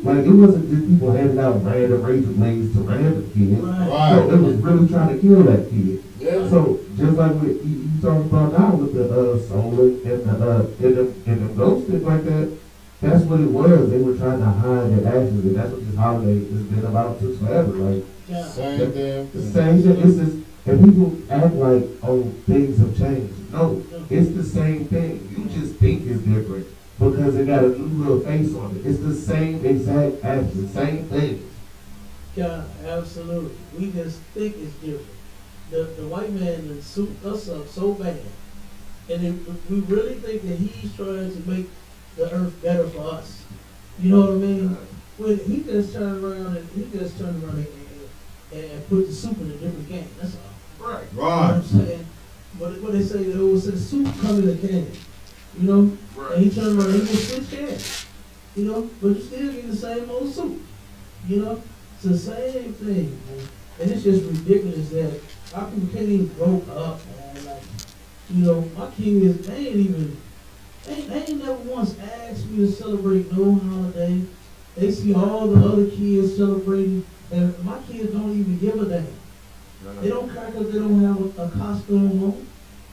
Like, it wasn't just people handing out random razor blades to random kids. Right. Right. So it was really trying to kill that kid. Yeah. So just like what you talking about now with the solar and the ghosts and like that, that's what it was. They were trying to hide their actions, and that's what this holiday has been about since forever. Like Yeah. Same damn the thing. same thing. It's just, and people act like, oh, things have changed. No, it's the same thing. You just think it's different because it got a new little face on it. It's the same exact action, same thing. Yeah, absolutely. We just think it's different. The white man done souped us up so bad. And we really think that he's trying to make the earth better for us. You know what I mean? When he just turned around and put the soup in a different can. That's all. Right. You know what I'm Right. saying? What they say, they always say the soup come in a can. You know? And he turned around and he just switched cans. You know? But you still get the same old soup. You know? It's the same thing, man. And it's just ridiculous that our people can't even grow up, man. Like, you know, my kids, they ain't never once asked me to celebrate no holiday. They see all the other kids celebrating, and my kids don't even give a damn. They don't care because they don't have a costume on.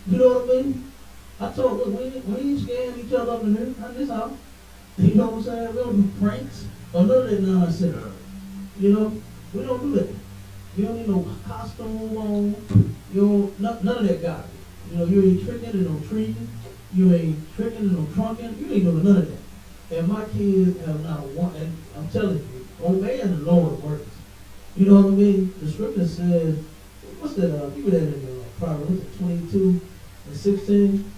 You know what I mean? I told them, we ain't scaring each other up in here, not this house. You know what I'm saying? We don't do pranks or none of that nonsense. You know, we don't do that. You don't need no costume on. You don't, none of that garbage. You know, you ain't tricking and no treating. You ain't tricking and no trunking. You ain't doing none of that. And my kids have not one, and I'm telling you, obeying the Lord works. You know what I mean? The scripture says, what's that, give me that in Proverbs, what's it, 22 and 16?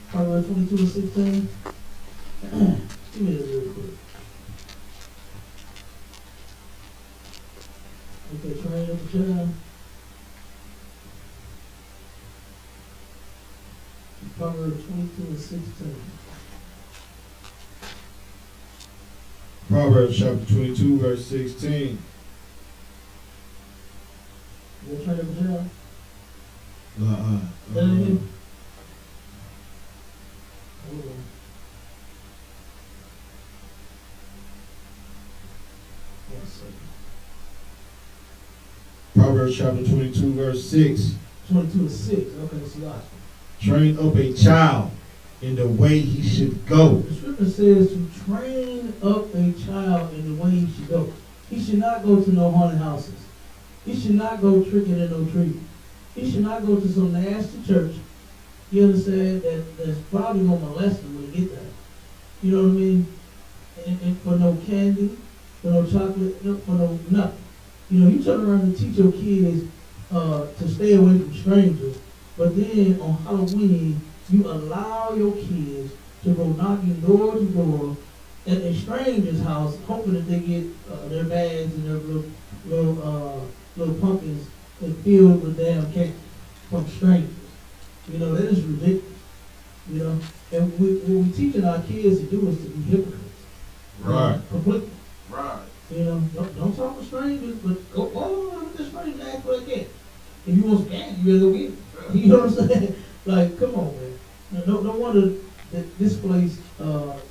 Proverbs 22 and 16? Give me that real quick. Okay, train up a child. Proverbs 22 and 16. Proverbs chapter 22, verse 16. You train up a child? Uh-uh. Say it again. Hold on. One second. Proverbs chapter 22, verse 6. 22 and 6. Okay, so last one. Train up a child in the way he should go. The scripture says to train up a child in the way he should go. He should not go to no haunted houses. He should not go tricking and no treating. He should not go to some nasty church. You understand that's probably gonna molest him when he get there. You know what I mean? And for no candy, for no chocolate, for no nothing. You know, you turn around and teach your kids to stay away from strangers, but then on Halloween you allow your kids to go knocking door to door at a stranger's house, hoping that they get their bags and their little pumpkins filled with damn candy from strangers. You know, that is ridiculous. You know, and what we teaching our kids to do is to be hypocrites. Right. Completely. Right. You know, don't talk to strangers, but go with the stranger and ask for a gift. If you want some candy, you better go get it. You know what I'm saying? Like, come on, man. No wonder that this place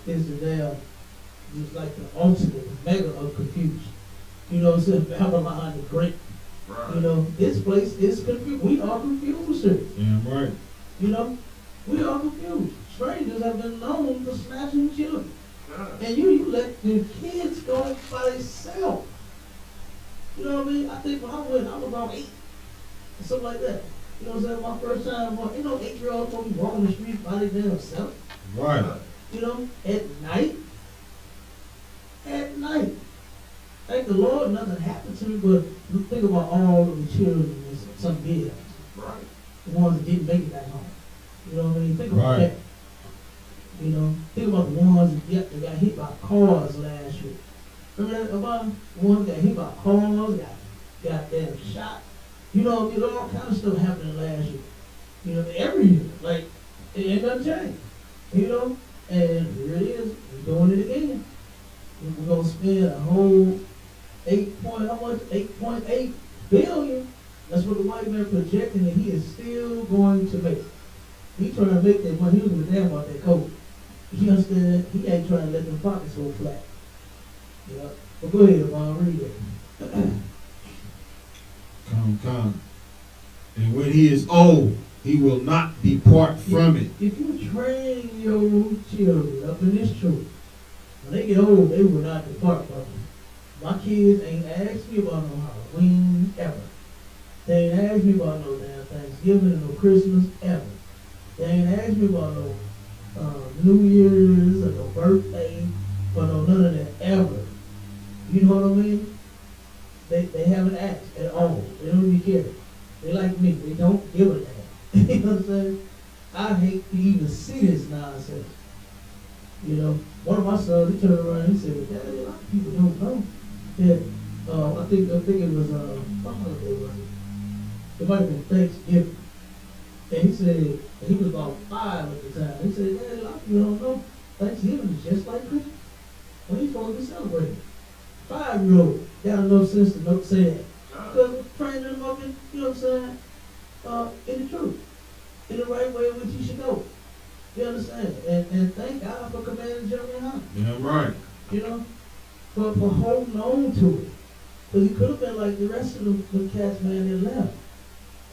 is the damn, just like the ultimate mega of confusion. You know what I'm saying? Babylon the Great. Right. You know, this place is confused. We are confused, sir. Damn right. You know, we are confused. Strangers have been known for snatching children. And you let the kids go by themselves. You know what I mean? I think when I went, I was about 8. Or something like that. You know what I'm saying? My first time, you know, 8-year-olds gonna be walking the street by themselves. Right. You know, at night. At night. Thank the Lord, nothing happened to me, but think about all of the children that some did. Right. The ones that didn't make it back home. You know what I mean? Think about Right. that. You know, think about the ones that got hit by cars last year. Remember that about the ones that got hit by cars, got damn shot. You know, all kind of stuff happening last year. You know, every year. Like, it ain't gonna change. You know? And here it is. We're doing it again. We're gonna spend a whole 8.8 billion. That's what the white man projecting that he is still going to make. He trying to make that money. He don't give a damn about that coat. You understand? He ain't trying to let them pockets go flat. Yeah. But go ahead, Bob, read it. Come. And when he is old, he will not depart from it. If you train your children up in this truth, when they get old, they will not depart from it. My kids ain't asked me about no Halloween ever. They ain't asked me about no damn Thanksgiving and no Christmas ever. They ain't asked me about no New Year's or no birthday or no none of that ever. You know what I mean? They haven't asked at all. They don't even care. They like me. They don't give a damn. You know what I'm saying? I hate to even see this nonsense. You know, one of my sons, he turned around and he said, "Dad, a lot of people don't know." Yeah, I think it was what holiday was it? It might have been Thanksgiving. And he said, and he was about 5 at the time. He said, "Dad, a lot of people don't know Thanksgiving is just like Christmas. When you supposed to be celebrating." 5-year-old got enough sense to know say that. Because we're training them up in, you know what I'm saying, in the truth, in the right way in which you should go. You understand? And thank God for Commander Jeremy Hunt. Yeah, right. You know, for holding on to it. Because he could have been like the rest of the cats, man, that left.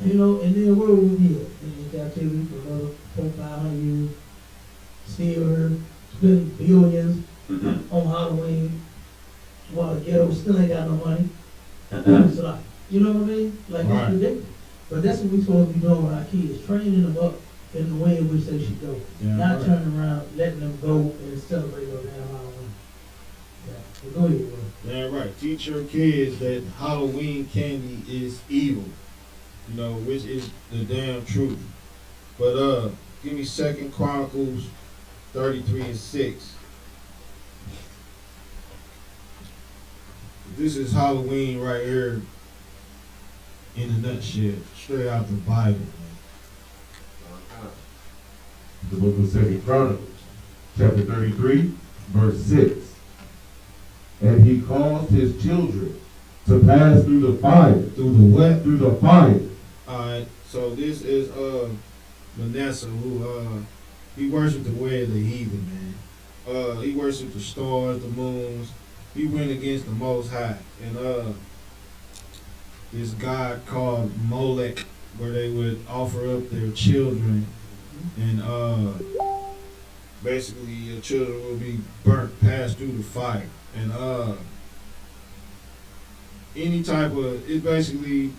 You know, and then where would we be at? In captivity for another 400-500 years. Still here, spending billions on Halloween, while the ghetto still ain't got no money. So like, you know what I mean? Like, Right. it's ridiculous. But that's what we're supposed to be doing with our kids, training them up in the way in which they should go. Yeah, Not right. turning around, letting them go and celebrate their damn Halloween. Yeah. But go ahead, bro. Yeah, right. Teach your kids that Halloween candy is evil. You know, which is the damn truth. But give me 2 Chronicles 33:6. This is Halloween right here in a nutshell, straight out the Bible, man. The book of 2 Chronicles, chapter 33, verse 6. And he caused his children to pass through the fire. Through the what? Through the fire. Alright, so this is Manasseh who he worshiped the way of the heathen, man. He worshiped the stars, the moons. He went against the Most High. And this god called Molech, where they would offer up their children, and basically your children will be burnt, passed through the fire. And any type of, it basically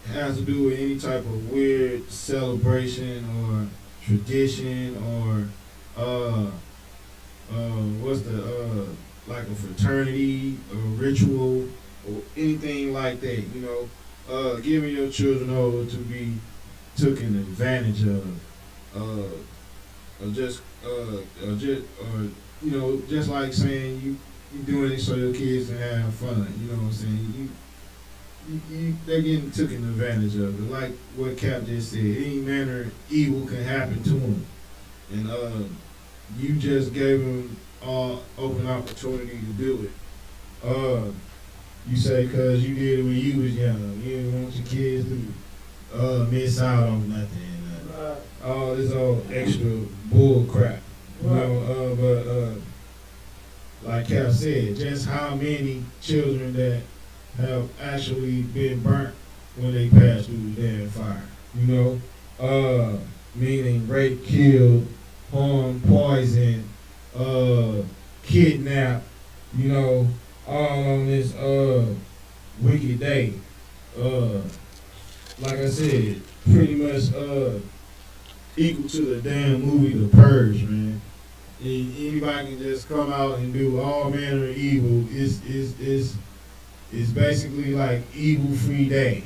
has to do with any type of weird celebration or tradition or what's the like a fraternity or ritual or anything like that, you know, giving your children over to be taken advantage of, or just you know, just like saying you doing it so your kids can have fun, you know what I'm saying? They're getting taken advantage of. It. Like what Cap just said, any manner of evil can happen to them, and you just gave them open opportunity to do it. You say because you did it when you was young, you didn't want your kids to miss out on nothing. Right. All this old extra bull crap, you know. But like Cap said, just how many children that have actually been burnt when they pass through the damn fire, you know, meaning rape, killed, harm, poison, kidnap, you know, all on this wicked day. Like I said, pretty much equal to the damn movie The Purge, man. Anybody can just come out and do all manner of evil. It's basically like evil-free day.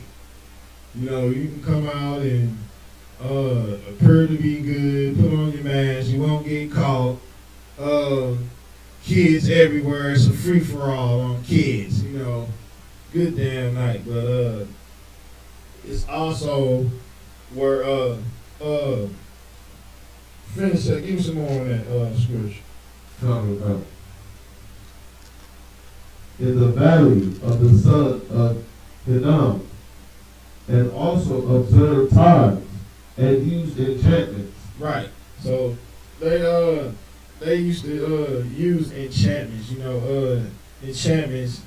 You know, you can come out and appear to be good, put on your mask, you won't get caught. Kids everywhere, it's a free-for-all on kids, you know. Good damn night, but it's also where finish that, give me some more on that scripture. Talking about in the valley of the son of Hinnom, and also observe times and use enchantments. Right. So they used to use enchantments, you know, enchantments.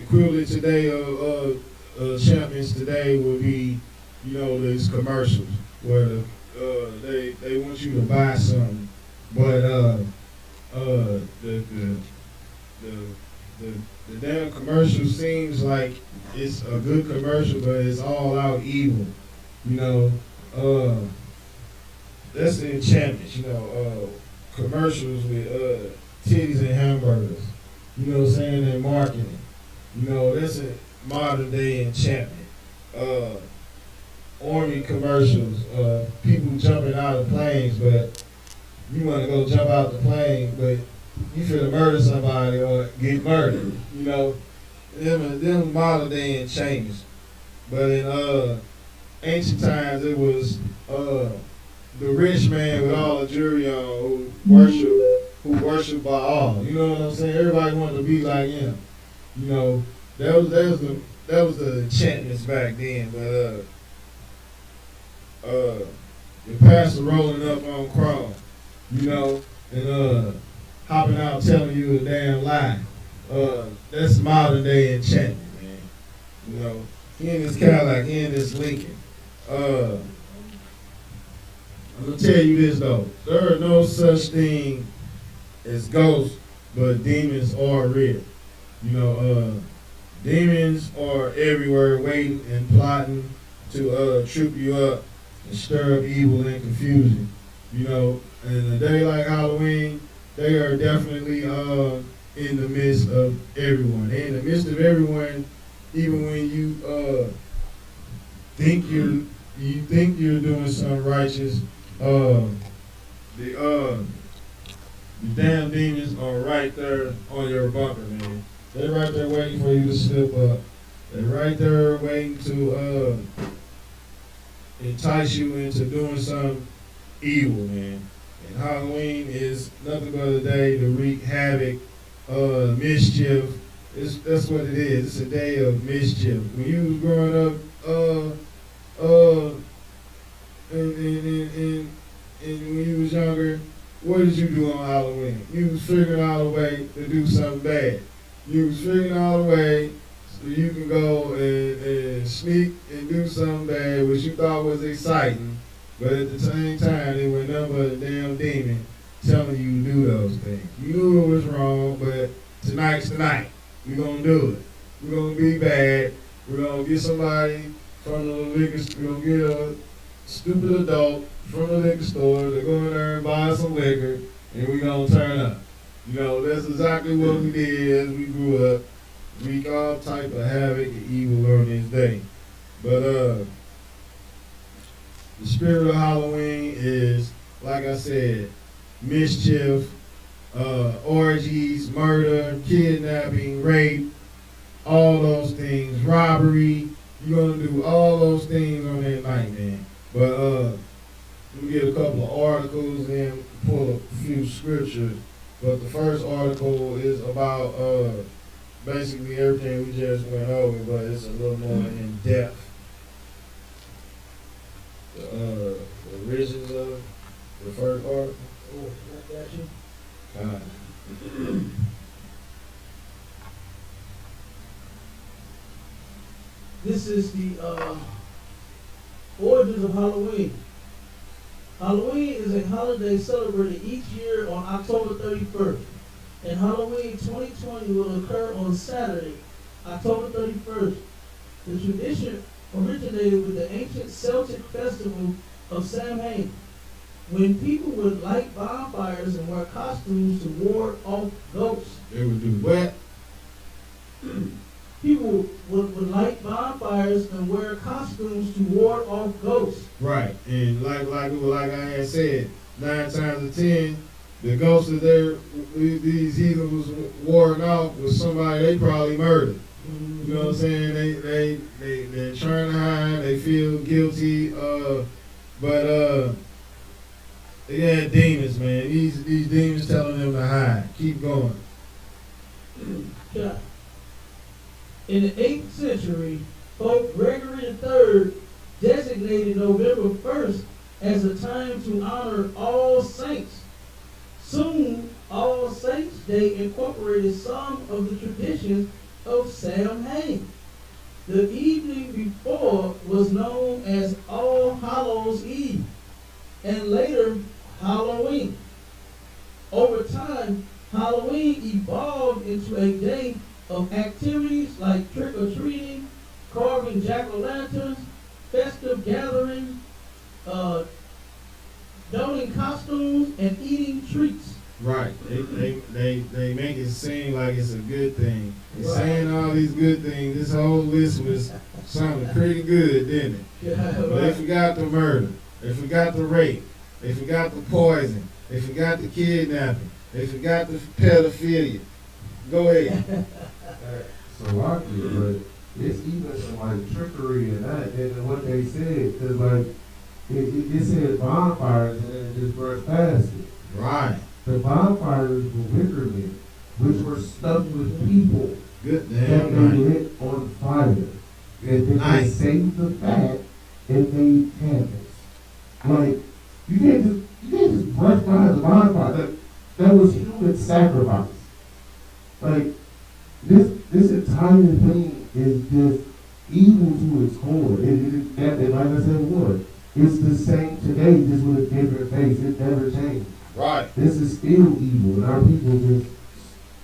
Equivalent today of enchantments today would be, you know, these commercials where they want you to buy something, but the damn commercial seems like it's a good commercial, but it's all out evil. You know, that's the enchantments. You know, commercials with titties and hamburgers. You know what I'm saying? And marketing. You know, that's a modern day enchantment. Army commercials, people jumping out of planes, but you want to go jump out the plane, but you finna murder somebody or get murdered. You know, them modern day enchantments. But in ancient times, it was the rich man with all the jewelry on who worship Baal. You know what I'm saying? Everybody wanted to be like him. You know, that was the enchantments back then. But the pastor rolling up on Chrome, you know, and hopping out telling you a damn lie. That's modern day enchantment, man. You know, he in this Cadillac, he in this Lincoln. I'm gonna tell you this though, there are no such thing as ghosts, but demons are real. You know, demons are everywhere waiting and plotting to trip you up and stir up evil and confusion. You know, and a day like Halloween, they are definitely in the midst of everyone. They're in the midst of everyone, even when you think you're doing something righteous. The damn demons are right there on your bumper, man. They're right there waiting for you to slip up. They're right there waiting to entice you into doing something evil, man. And Halloween is nothing but a day to wreak havoc, mischief. That's what it is. It's a day of mischief. When you was growing up, and when you was younger, what did you do on Halloween? You was figuring out a way to do something bad. You was figuring out a way so you can go and sneak and do something bad, which you thought was exciting, but at the same time, they were nothing but a damn demon telling you to do those things. You knew it was wrong, but tonight's the night. We're gonna do it. We're gonna be bad. We're gonna get somebody from the liquor store. We're gonna get a stupid adult from the liquor store to go in there and buy some liquor, and we're gonna turn up. You know, that's exactly what we did as we grew up. Wreak all type of havoc and evil on this day. But the spirit of Halloween is, like I said, mischief, orgies, murder, kidnapping, rape, all those things, robbery. You're gonna do all those things on that night, man. But let me get a couple of articles and pull a few scriptures. But the first article is about basically everything we just went over, but it's a little more in depth. The origins of the first article. Oh, I got you. This is the origins of Halloween. Halloween is a holiday celebrated each year on October 31st. And Halloween 2020 will occur on Saturday, October 31st. The tradition originated with the ancient Celtic festival of Samhain, when people would light bonfires and wear costumes to ward off ghosts. They would do what? People would light bonfires and wear costumes to ward off ghosts. Right, and like I had said, 9 times out of 10, the ghosts that these heathens was warding off was somebody they probably murdered. You know what I'm saying? They're trying to hide. They feel guilty. But they had demons, man. These demons telling them to hide. Keep going. Yeah. In the 8th century, Pope Gregory III designated November 1st as a time to honor all saints. Soon, All Saints Day incorporated some of the traditions of Samhain. The evening before was known as All Hallows Eve, and later Halloween. Over time, Halloween evolved into a day of activities like trick-or-treating, carving jack-o'-lanterns, festive gatherings, donning costumes, and eating treats. Right. They make it seem like it's a good thing. They're Right. saying all these good things. This whole list was sounding pretty good, didn't it? Yeah, But they right. forgot the murder. They forgot the rape. They forgot the poison. They forgot the kidnapping. They forgot the pedophilia. Go ahead. So I get, but it's even some like trickery and that, and what they said, cause like it said bonfires and then it just brushed past it. Right. The bonfires were wicker men, which were stuffed with people Good that damn they right. lit on fire. And then they Nice. saved the fat and made candles. Like you can't just brush by the bonfire. That was human sacrifice. Like this entire thing is just evil to its core. And like I said before, it's the same today, just with a different face. It never changed. Right. This is still evil, and our people just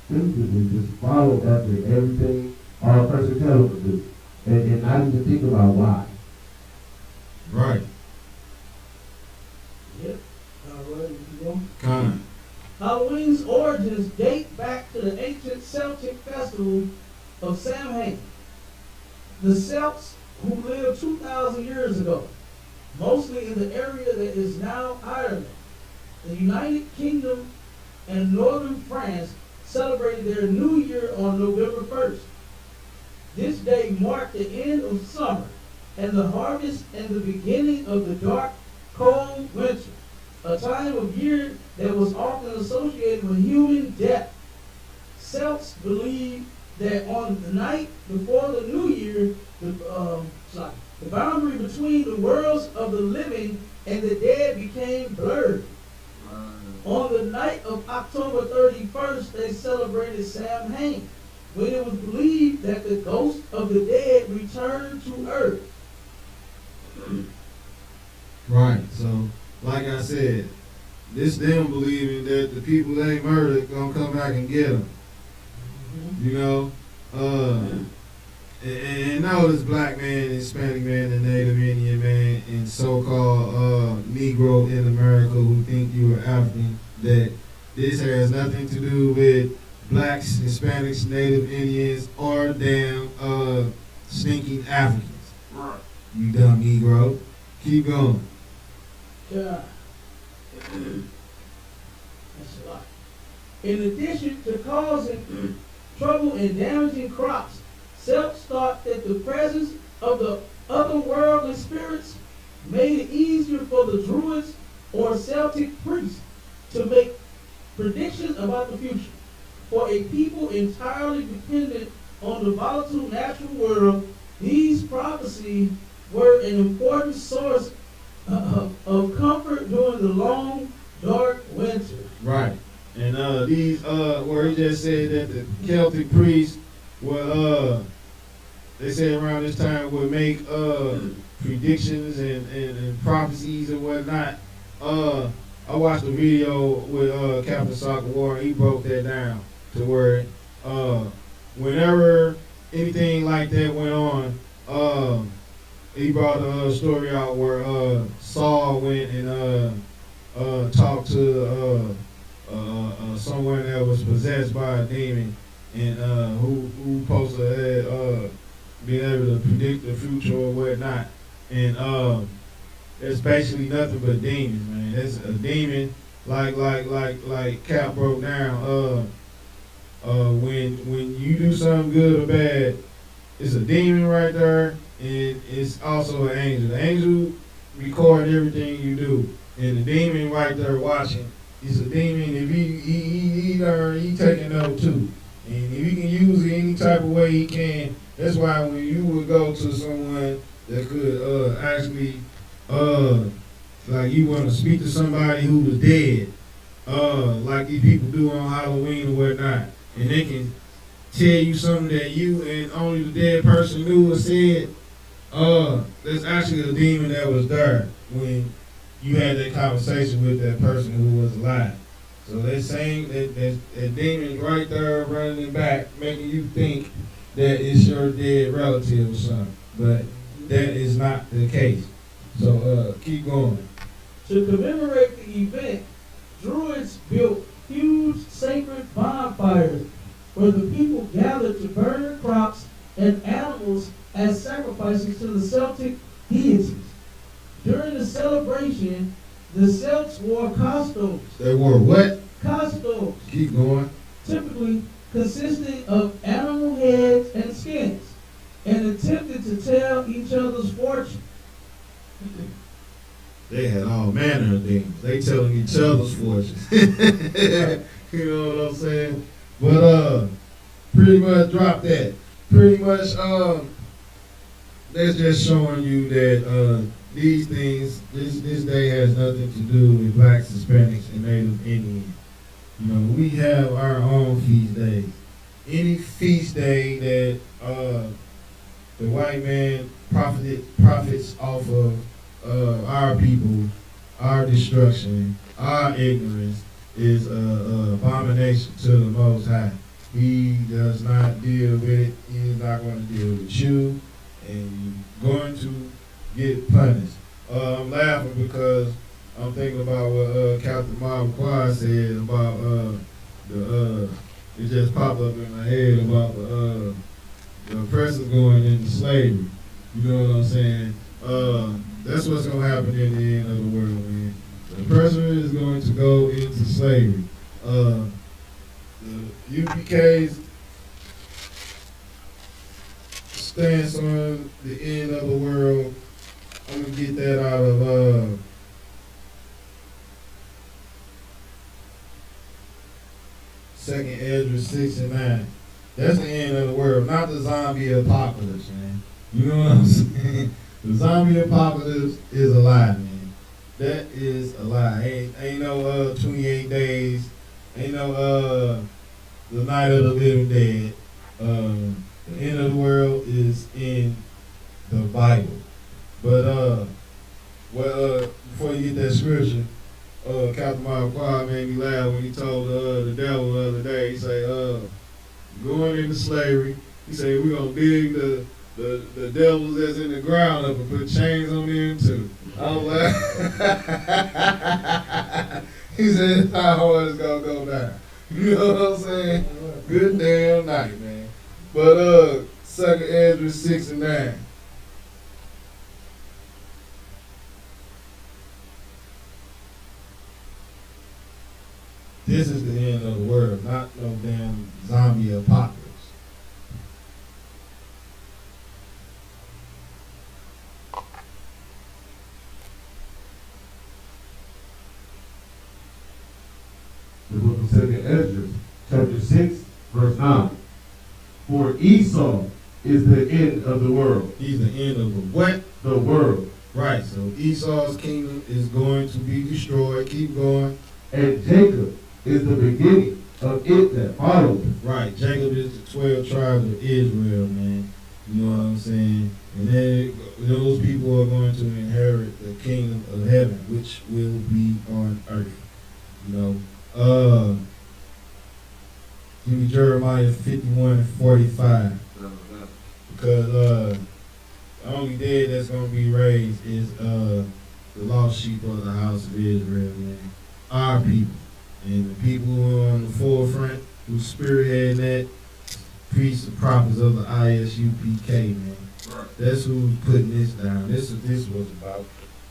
stupidly just follow after everything our person tells them to do, and not even think about why. Right. Yep. All right, we go. Kind. Halloween's origins date back to the ancient Celtic festival of Samhain. The Celts, who lived 2,000 years ago, mostly in the area that is now Ireland, the United Kingdom, and northern France, celebrated their new year on November 1st. This day marked the end of summer and the harvest and the beginning of the dark, cold winter, a time of year that was often associated with human death. Celts believed that on the night before the new year, the boundary between the worlds of the living and the dead became blurred. On the night of October 31st, they celebrated Samhain, when it was believed that the ghosts of the dead returned to earth. Right. So, like I said, this them believing that the people they murdered gonna come back and get them. You know, and know this black man, Hispanic man, and Native Indian man, and so-called Negro in America who think you are African, that this has nothing to do with blacks, Hispanics, Native Indians, or damn stinking Africans. Right. You dumb Negro. Keep going. Yeah. That's a lot. In addition to causing trouble and damaging crops, Celts thought that the presence of the otherworldly spirits made it easier for the Druids or Celtic priests to make predictions about the future. For a people entirely dependent on the volatile natural world, these prophecies were an important source of comfort during the long, dark winter. Right. And these where he just said that the Celtic priests were they say around this time would make predictions and prophecies and whatnot. I watched a video with Captain Soccer War, and he broke that down to where whenever anything like that went on, he brought a story out where Saul went and talked to someone that was possessed by a demon, and who supposed to have been able to predict the future or whatnot. And it's basically nothing but demons, man. It's a demon, like Cap broke down. When you do something good or bad, it's a demon right there, and it's also an angel. The angel record everything you do, and the demon right there watching. It's a demon. If he taking note too, and if he can use it any type of way he can. That's why when you would go to someone that could actually like you want to speak to somebody who was dead, like these people do on Halloween or whatnot, and they can tell you something that you and only the dead person knew or said, there's actually a demon that was there when you had that conversation with that person who was alive. So they're saying that demon right there running it back, making you think that it's your dead relative or something. But that is not the case. So keep going. To commemorate the event, Druids built huge sacred bonfires where the people gathered to burn their crops and animals as sacrifices to the Celtic deities. During the celebration, the Celts wore costumes. They wore what? Costumes, Keep going. typically consisting of animal heads and skins, and attempted to tell each other's fortune. They had all manner of things. They telling each other's fortunes. You know what I'm saying? But pretty much drop that. Pretty much that's just showing you that these things, this day has nothing to do with blacks, Hispanics, and Native Indians. You know, we have our own feast days. Any feast day that the white man profits off of our people, our destruction, our ignorance is a abomination to the Most High. He does not deal with it. He is not going to deal with you, and you're going to get punished. I'm laughing because I'm thinking about what Captain Marvel Quad said about it just popped up in my head about the oppressors going into slavery. You know what I'm saying? That's what's going to happen in the end of the world, man. The oppressor is going to go into slavery. The UPK's stance on the end of the world, I'm going to get that out of 2nd Ezra 6 and 9. That's the end of the world, not the zombie apocalypse, man. You know what I'm saying? The zombie apocalypse is a lie, man. That is a lie. Ain't no 28 days. Ain't no the night of the living dead. The end of the world is in the Bible. But before you get that scripture, Captain Michael Quad made me laugh when he told the devil the other day. He say, going into slavery. He said, we're gonna dig the devils that's in the ground up and put chains on them too. I was like, he said, that's how hard it's gonna go down. You know what I'm saying? Good damn night, man. But 2nd Ezra 6 and 9. This is the end of the world, not no damn zombie apocalypse. The book of 2nd Ezra, chapter 6, verse 9. For Esau is the end of the world. He's the end of the what? The world. Right, so Esau's kingdom is going to be destroyed. Keep going. And Jacob is the beginning of it that follows. Right, Jacob is the 12 tribes of Israel, man. You know what I'm saying? And then those people are going to inherit the kingdom of heaven, which will be on earth. You know, give me Jeremiah 51 and 45. Because the only dead that's going to be raised is the lost sheep of the house of Israel, man. Our people. And the people who are on the forefront, who spearheading that, priests and prophets of the ISUPK, man. Right. That's who's putting this down. This is this was about.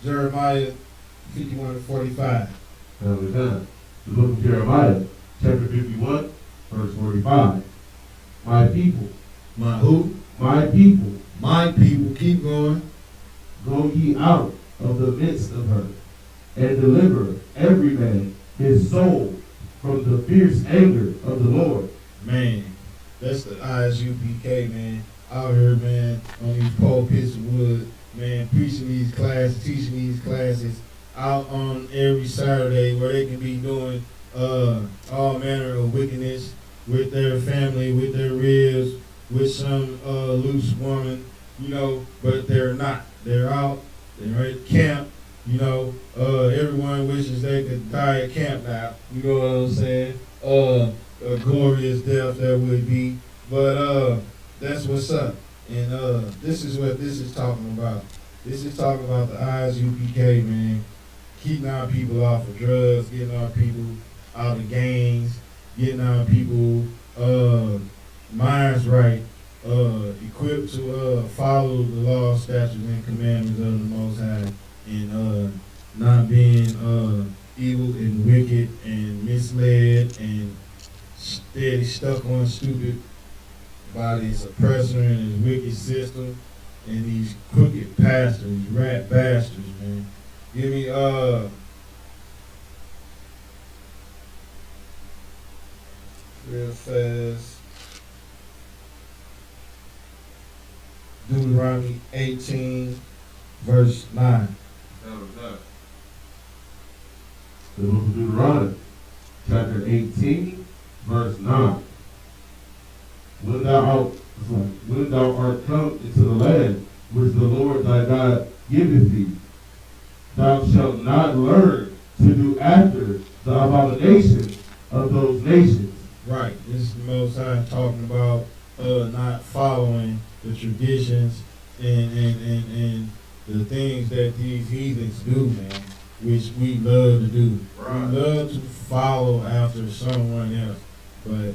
Jeremiah 51 and 45. Now we're done. The book of Jeremiah, chapter 51, verse 45. My people, My who? my people, My people. Keep going. go ye out of the midst of her, and deliver every man his soul from the fierce anger of the Lord. Man, that's the ISUPK, man. Out here, man, on these pulpits of wood, man, preaching these classes, teaching these classes out on every Saturday where they can be doing all manner of wickedness with their family, with their ribs, with some loose woman, you know, but they're not. They're out, they're at camp, you know, everyone wishes they could die at camp now, you know what I'm saying? A glorious death that would be, but that's what's up. And this is what this is talking about. This is talking about the ISUPK, man. Keeping our people off of drugs, getting our people out of gangs, getting our people minds right, equipped to follow the law, statutes, and commandments of the Most High, and not being evil and wicked and misled and steady stuck on stupid by this oppressor and his wicked system and these crooked pastors, these rat bastards, man. Give me real fast. Deuteronomy 18, verse 9. The book of Deuteronomy, chapter 18, verse 9. When thou art come into the land which the Lord thy God giveth thee, thou shalt not learn to do after the abominations of those nations. Right. This is the Most High talking about not following the traditions and the things that these heathens do, man, which we love to do. Right. We love to follow after someone else, but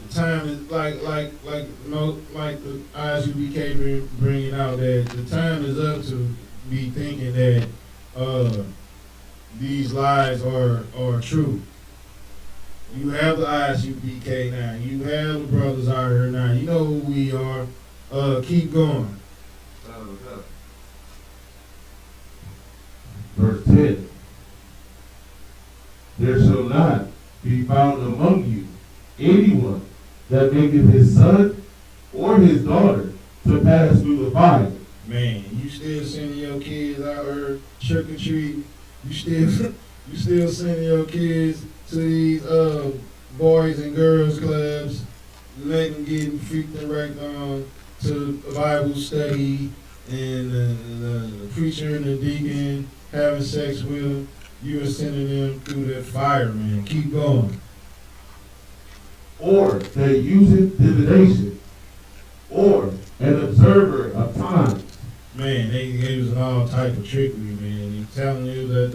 the time is like the ISUBK bringing out that the time is up to be thinking that these lies are true. You have the ISUPK now. You have the brothers out here now. You know who we are. Keep going. Verse 10. There shall not be found among you anyone that maketh his son or his daughter to pass through the fire. Man, you still sending your kids out here trick or treat. You still sending your kids to these boys and girls clubs, letting them get freaked and wrecked on to Bible study, and the preacher and the deacon having sex with them. You are sending them through that fire, man. Keep going. Or that useth divination, or an observer of times. Man, they using all type of trickery, man. They telling you that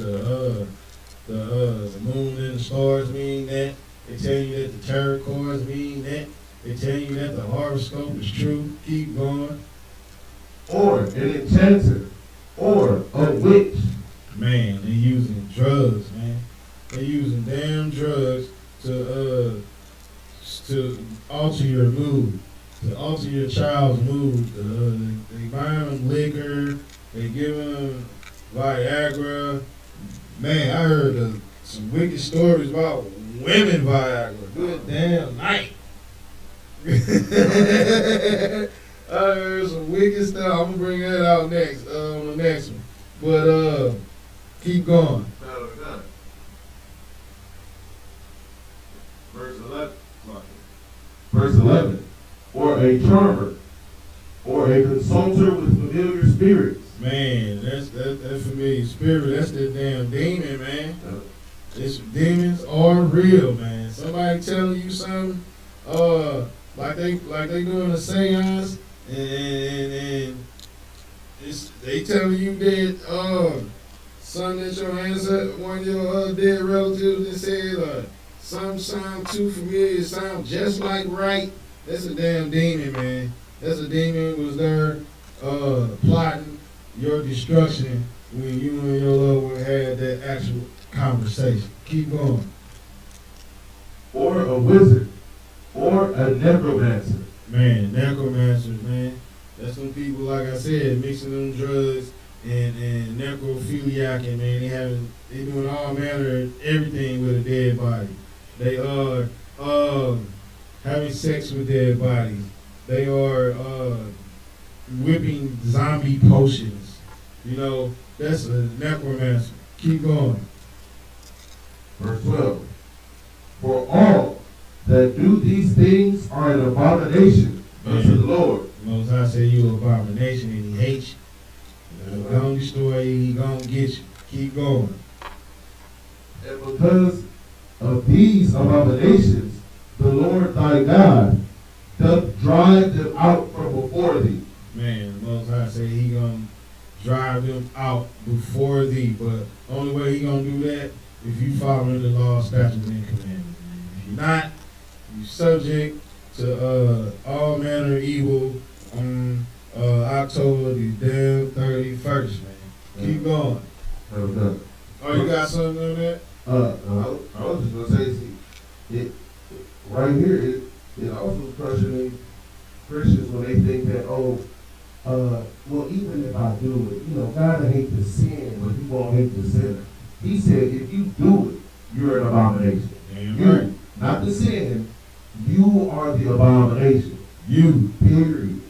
the moon and the stars mean that. They tell you that the tarot cards mean that. They tell you that the horoscope is true. Keep going. Or an enchanter, or a witch. Man, they using drugs, man. They using damn drugs to alter your mood, to alter your child's mood. They buy them liquor. They give them Viagra. Man, I heard some wicked stories about women Viagra. Good damn night. I heard some wicked stuff. I'm gonna bring that out next, on the next one. But keep going. Verse 11. Or a charmer, or a consulter with familiar spirits. Man, that's familiar spirit. That's that damn demon, man. It's demons are real, man. Somebody telling you something, like they doing a seance, and they telling you that something that your ancestor, one of your dead relatives, that said something sound too familiar, sound just like right. That's a damn demon, man. That's a demon was there plotting your destruction when you and your loved one had that actual conversation. Keep going. Or a wizard, or a necromancer. Man, necromancers, man. That's some people, like I said, mixing them drugs and necrophiliac, and man, they doing all manner of everything with a dead body. They are having sex with dead bodies. They are whipping zombie potions. You know, that's a necromancer. Keep going. Verse 12. For all that do these things are an abomination unto the Lord. Most High say you abomination and he hates you. Don't destroy you, he gonna get you. Keep going. And because of these abominations, the Lord thy God doth drive them out from before thee. Man, the Most High say he gonna drive them out before thee. But only way he gonna do that if you follow the law, statutes, and commandments. Man. If you're not, you subject to all manner of evil on October the damn 31st, man. Keep going. Okay. Oh, you got something on that? I was just gonna say, see, it right here, it also questioning Christians when they think that, well, even if I do it, you know, God will hate the sin, but he won't hate the sinner. He said, if you do it, you're an abomination. Damn You, right. not the sin, you are the abomination. You, period.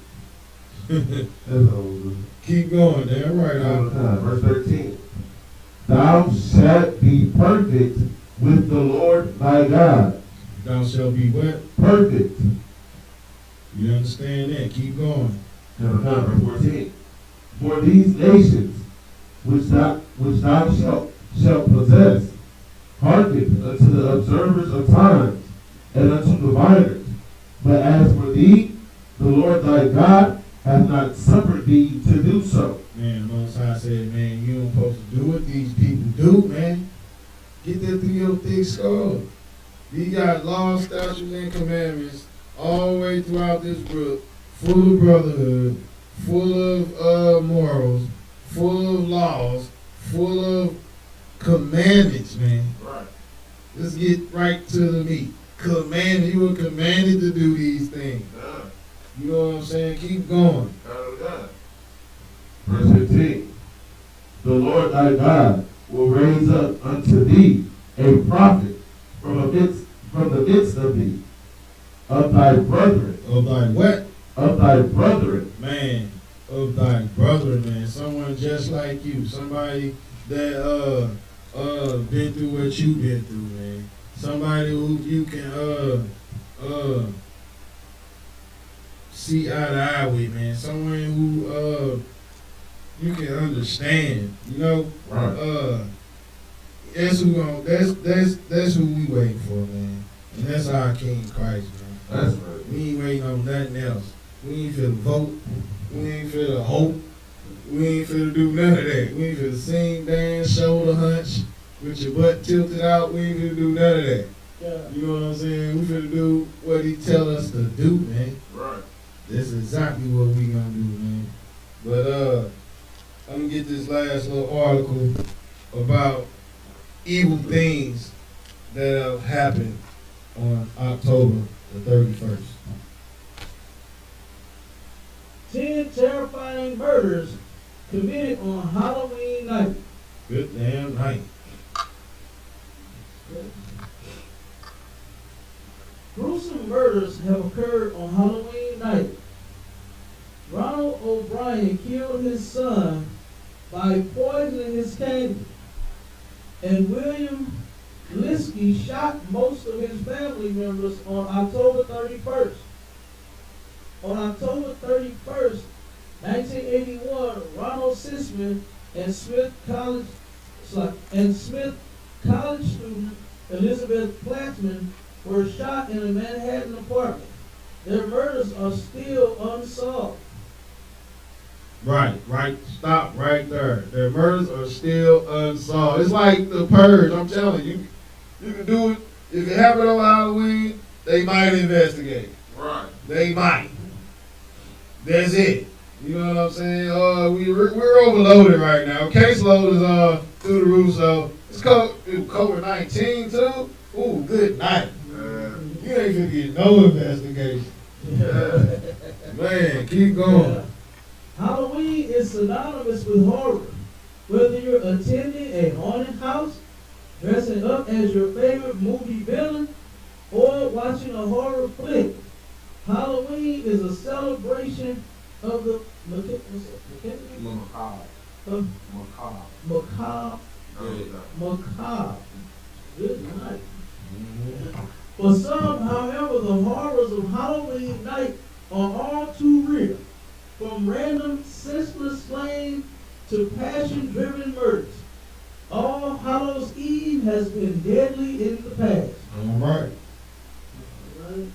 That's all. Keep going. Damn right. All the time. Verse 13. Thou shalt be perfect with the Lord thy God. Thou shalt be what? Perfect. You understand that? Keep going. Verse 14. For these nations which thou shalt possess, hearken unto the observers of times and unto diviners. But as for thee, the Lord thy God hath not suffered thee to do so. Man, the Most High said, man, you don't supposed to do what these people do, man. Get that through your thick skull. You got laws, statutes, and commandments all the way throughout this book, full of brotherhood, full of morals, full of laws, full of commandments, man. Right. Let's get right to the meat. Commanded, you were commanded to do these things. You know what I'm saying? Keep going. Verse 15. The Lord thy God will raise up unto thee a prophet from the midst of thee, of thy brethren. Of thy what? Of thy brethren. Man, of thy brother, man. Someone just like you. Somebody that been through what you been through, man. Somebody who you can see eye to eye with, man. Someone who you can understand, you know. Right. That's who we waiting for, man. And that's our King Christ, man. That's right. We ain't waiting on nothing else. We ain't finna vote. We ain't finna hope. We ain't finna do none of that. We ain't finna sing, dance, shoulder hunch with your butt tilted out. We ain't finna do none of that. Yeah. You know what I'm saying? We finna do what he tell us to do, man. Right. That's exactly what we gonna do, man. But I'm gonna get this last little article about evil things that have happened on October the 31st. 10 terrifying murders committed on Halloween night. Good damn night. Gruesome murders have occurred on Halloween night. Ronald O'Brien killed his son by poisoning his candy, and William Liskey shot most of his family members on October 31st. On October 31st, 1981, Ronald Sisman and Smith College student Elizabeth Plattman were shot in a Manhattan apartment. Their murders are still unsolved. Right. Stop right there. Their murders are still unsolved. It's like the Purge. I'm telling you, you can do it. If it happened on Halloween, they might investigate. Right. They might. That's it. You know what I'm saying? We're overloaded right now. Caseload is through the roof. So it's COVID-19 too. Ooh, good night. You ain't gonna get no investigation. Man, keep going. Yeah. Halloween is synonymous with horror. Whether you're attending a haunted house, dressing up as your favorite movie villain, or watching a horror flick, Halloween is a celebration of the macabre. Good night. For some, however, the horrors of Halloween night are all too real. From random, senseless slaying to passion-driven murders. All Hallows Eve has been deadly in the past. All right. Right.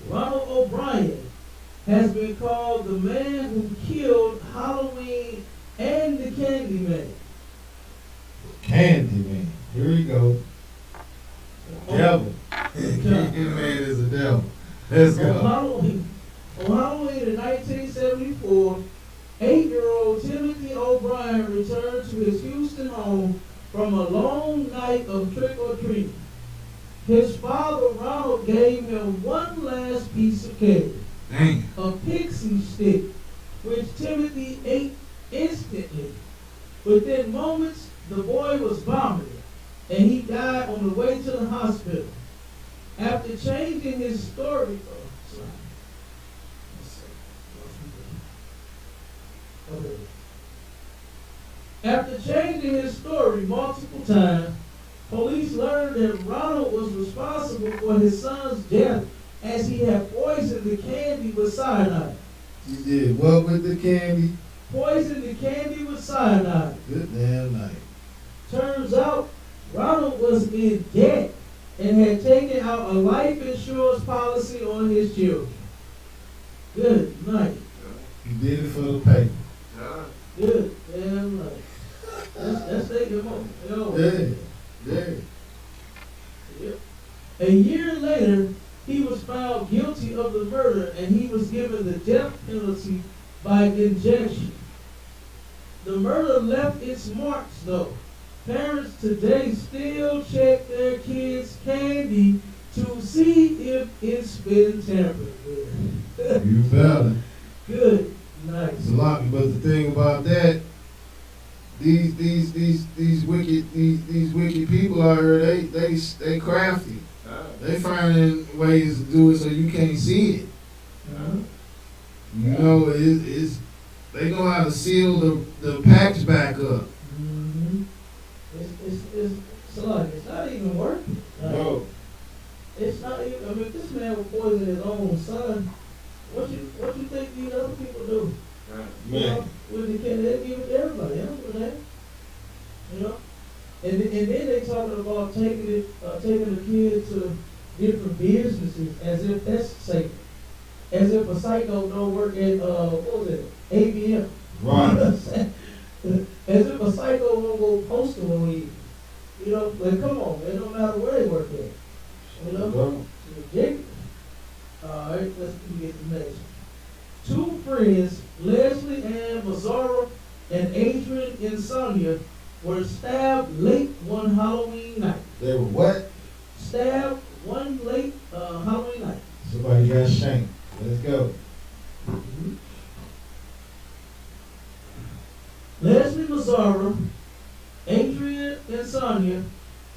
Ronald O'Brien has been called the man who killed Halloween and the Candyman. Candyman. Here we go. Devil. Candyman is a devil. Let's On go. Halloween in 1974, 8-year-old Timothy O'Brien returned to his Houston home from a long night of trick-or-treating. His father, Ronald, gave him one last piece of candy, Dang. a pixie stick, which Timothy ate instantly. Within moments, the boy was vomiting, and he died on the way to the hospital. After changing his story, After changing his story multiple times, police learned that Ronald was responsible for his son's death as he had poisoned the candy with cyanide. You did what with the candy? Poisoned the candy with cyanide. Good damn night. Turns out Ronald was in debt and had taken out a life insurance policy on his children. Good night. You did it for the paper. Good damn night. That's taking more. Yeah. Yeah. Yep. A year later, he was found guilty of the murder and he was given the death penalty by injection. The murder left its marks though. Parents today still check their kids' candy to see if it's been tampered with. You better. Good night. Salami, but the thing about that, these wicked people out here, they crafty. They finding ways to do it so you can't see it. You know, it's they know how to seal the packs back up. Mm-hmm. It's like, it's not even working. No. It's not even, I mean, if this man would poison his own son, what you think these other people do? You know, when they can, they give it to everybody, you know, you know? And then they talking about taking the kid to different businesses as if that's safe. As if a psycho don't work at, what was it, ABM. Right. As if a psycho won't go postal on you. You know, like, come on, man, no matter where they work at. You know? It's ridiculous. Alright, let's get the next one. Two friends, Leslie Ann Mazzara and Adrian Insomnia, were stabbed late one Halloween night. They were what? Stabbed one late Halloween night. Somebody got shanked. Let's go. Leslie Mazzara, Adrian Insomnia,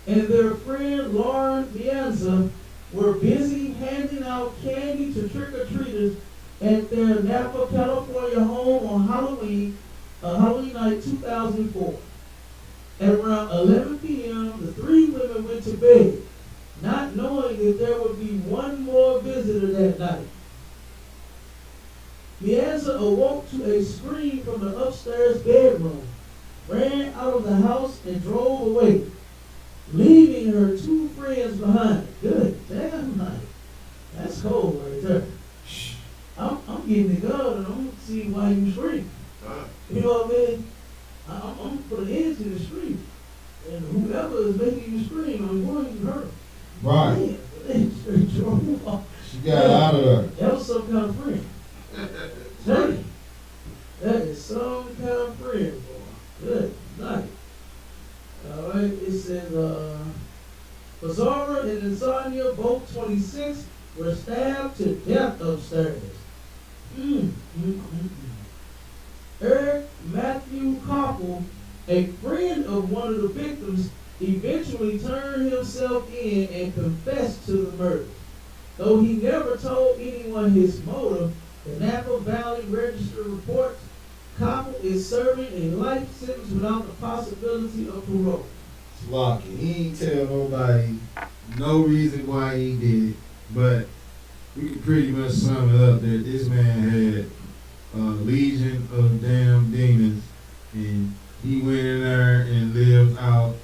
and their friend Lauren Bianza were busy handing out candy to trick-or-treaters at their Napa, California home on Halloween night 2004. At around 11 p.m., the three women went to bed, not knowing that there would be one more visitor that night. Bianza awoke to a scream from the upstairs bedroom, ran out of the house, and drove away, leaving her two friends behind. Good damn night. That's cold right there. I'm getting the gun and I'm gonna see why you scream. You know what I mean? I'm gonna put an end to the scream. And whoever is making you scream, I'm going to hurt. Right. Man, they drove off. She got out of there. That was some kind of friend. Tell you, that is some kind of friend, boy. Good night. All right, it says, Mazzara and Insomnia, both 26, were stabbed to death upstairs. Eric Matthew Koppel, a friend of one of the victims, eventually turned himself in and confessed to the murder. Though he never told anyone his motive, the Napa Valley Register reports Copple is serving a life sentence without the possibility of parole. Slocky. He ain't tell nobody no reason why he did it, but we can pretty much sum it up that this man had a legion of damn demons, and he went in there and lived out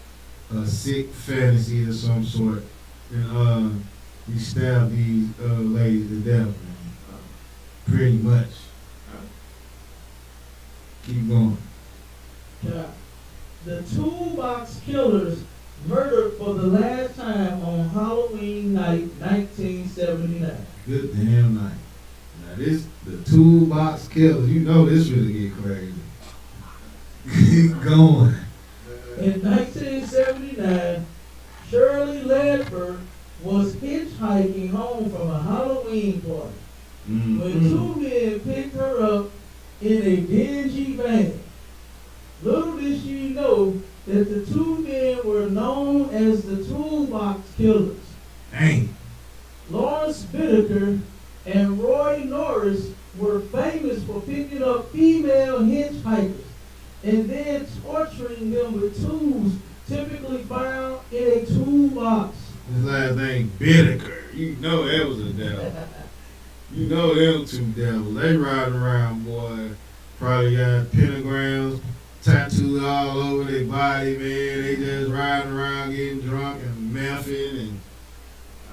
a sick fantasy of some sort, and he stabbed these ladies to death, man. Pretty much. Keep going. Yeah. The Toolbox Killers murdered for the last time on Halloween night, 1979. Good damn night. Now this, the Toolbox Killers, you know this really get crazy. Keep going. In 1979, Shirley Ledford was hitchhiking home from a Halloween party when two men picked her up in a dingy van. Little did she know that the two men were known as the Toolbox Killers. Dang. Lawrence Bittaker and Roy Norris were famous for picking up female hitchhikers and then torturing them with tools typically found in a toolbox. His last name Bittaker. You know that was a devil. You know them two devils. They riding around, boy. Probably got pentagrams tattooed all over their body, man. They just riding around getting drunk and mething and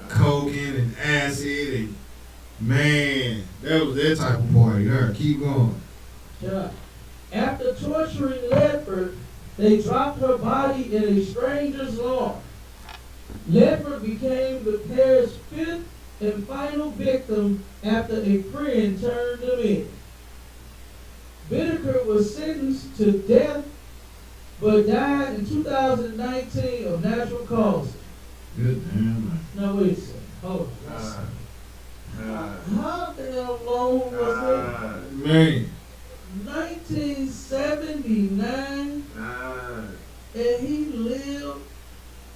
coking and acid and man, that was that type of party there. Keep going. Yeah. After torturing Ledford, they dropped her body in a stranger's lawn. Ledford became the pair's fifth and final victim after a friend turned them in. Bittaker was sentenced to death but died in 2019 of natural causes. Good damn. Now wait a second. Hold on. How damn long was it? Man. 1979, and he lived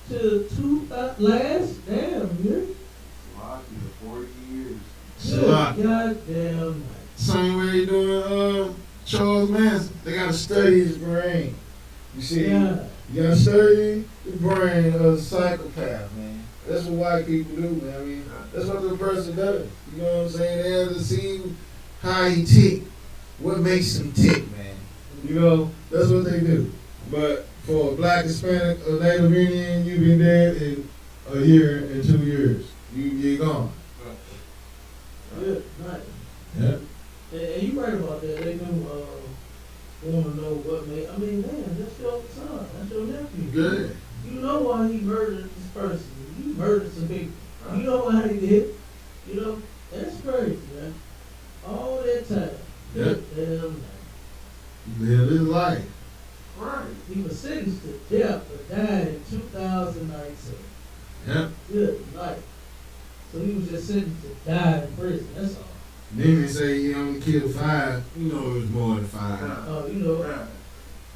to 2000 last damn year. 40 years. Salak. Good goddamn night. Same way they doing Charles Manson. They gotta study his brain. You see, Yeah. you gotta study the brain of a psychopath, man. That's what white people do, man. I mean, that's what the person does. You know what I'm saying? They have to see how he tick, what makes him tick, man. You know, that's what they do. But for a black, Hispanic, or Native Indian, you've been dead in a year and 2 years. You're gone. Good night. Yep. And you right about that. They do want to know what made. I mean, man, that's your son. That's your nephew. Good. You know why he murdered this person. He murdered some people. You know why he did it. You know, that's crazy, man. All that time. Yep. Damn night. Live his life. Right. He was sentenced to death but died in 2019. Yep. Good night. So he was just sentenced to die in prison. That's all. Then they say he only killed 5. You know it was more than 5. Oh, you know.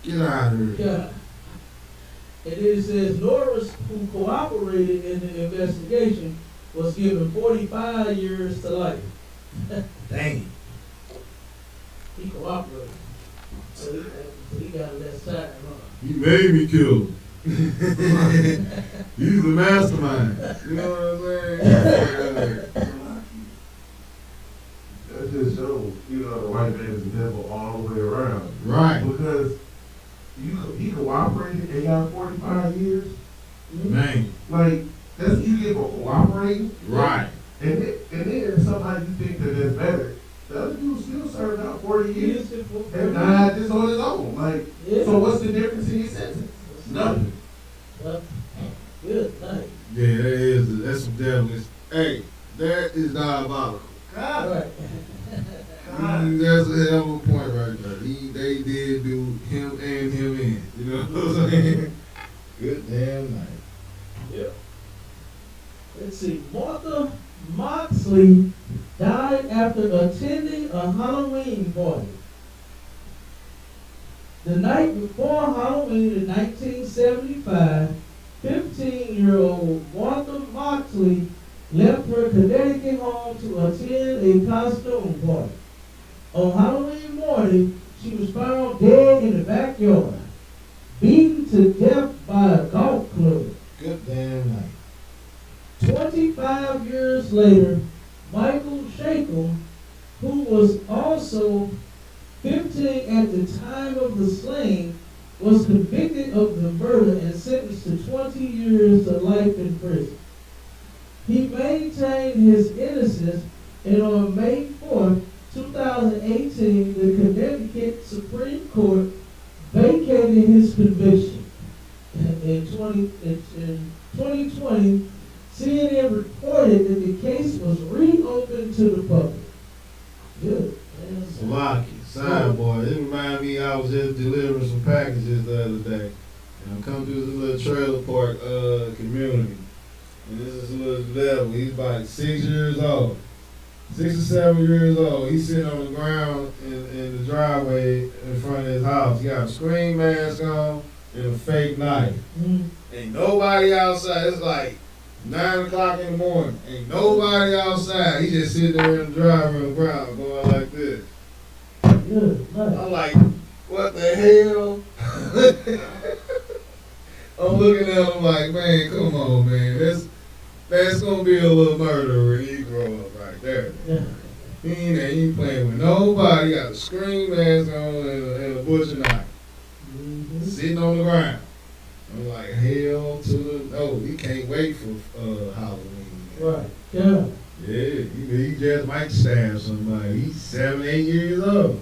Get out of here. Yeah. And then it says Norris, who cooperated in the investigation, was given 45 years to life. Dang. He cooperated. So he got less time, huh? He made me kill him. He's the mastermind. You know what I'm saying? That just shows, you know, the white man is the devil all the way around. Right. Because he cooperated and got 45 years. Man. Like, that's you get for cooperating. Right. And then somehow you think that that's better. The other dude still served out 40 years and died just on his own. Like, Yeah. so what's the difference in your sentence? Nothing. Good night. Yeah, that's some devilish. Hey, that is diabolical. Right. That's a hell of a point right there. They did do him and him in. You know what I'm saying? Good damn night. Yeah. Let's see. Martha Moxley died after attending a Halloween party. The night before Halloween in 1975, 15-year-old Martha Moxley left her Connecticut home to attend a costume party. On Halloween morning, She was found dead in the backyard, beaten to death by a golf club. Good damn night. 25 years later, Michael Shackle, who was also 15 at the time of the slaying, was convicted of the murder and sentenced to 20 years to life in prison. He maintained his innocence, and on May 4th, 2018, the Connecticut Supreme Court vacated his conviction. In 2020, CNN reported that the case was reopened to the public. Good. Salaki, side boy. It reminded me I was just delivering some packages the other day. And I come through this little trailer park community. And this is little level. He's about 6 years old. 6 or 7 years old. He's sitting on the ground in the driveway in front of his house. He got a screen mask on and a fake knife. Ain't nobody outside. It's like 9 o'clock in the morning. Ain't nobody outside. He just sitting there in the driveway on the ground going like this. Good. Right. I'm like, what the hell? I'm looking at him like, man, come on, man. That's gonna be a little murder when he grow up right there. Yeah. He ain't playing with nobody. Got a screen mask on and a butcher knife. Mhm. Sitting on the ground. I'm like, hell to the no. He can't wait for Halloween. Right. Yeah. Yeah, he just might stab somebody. He's 7, 8 years old.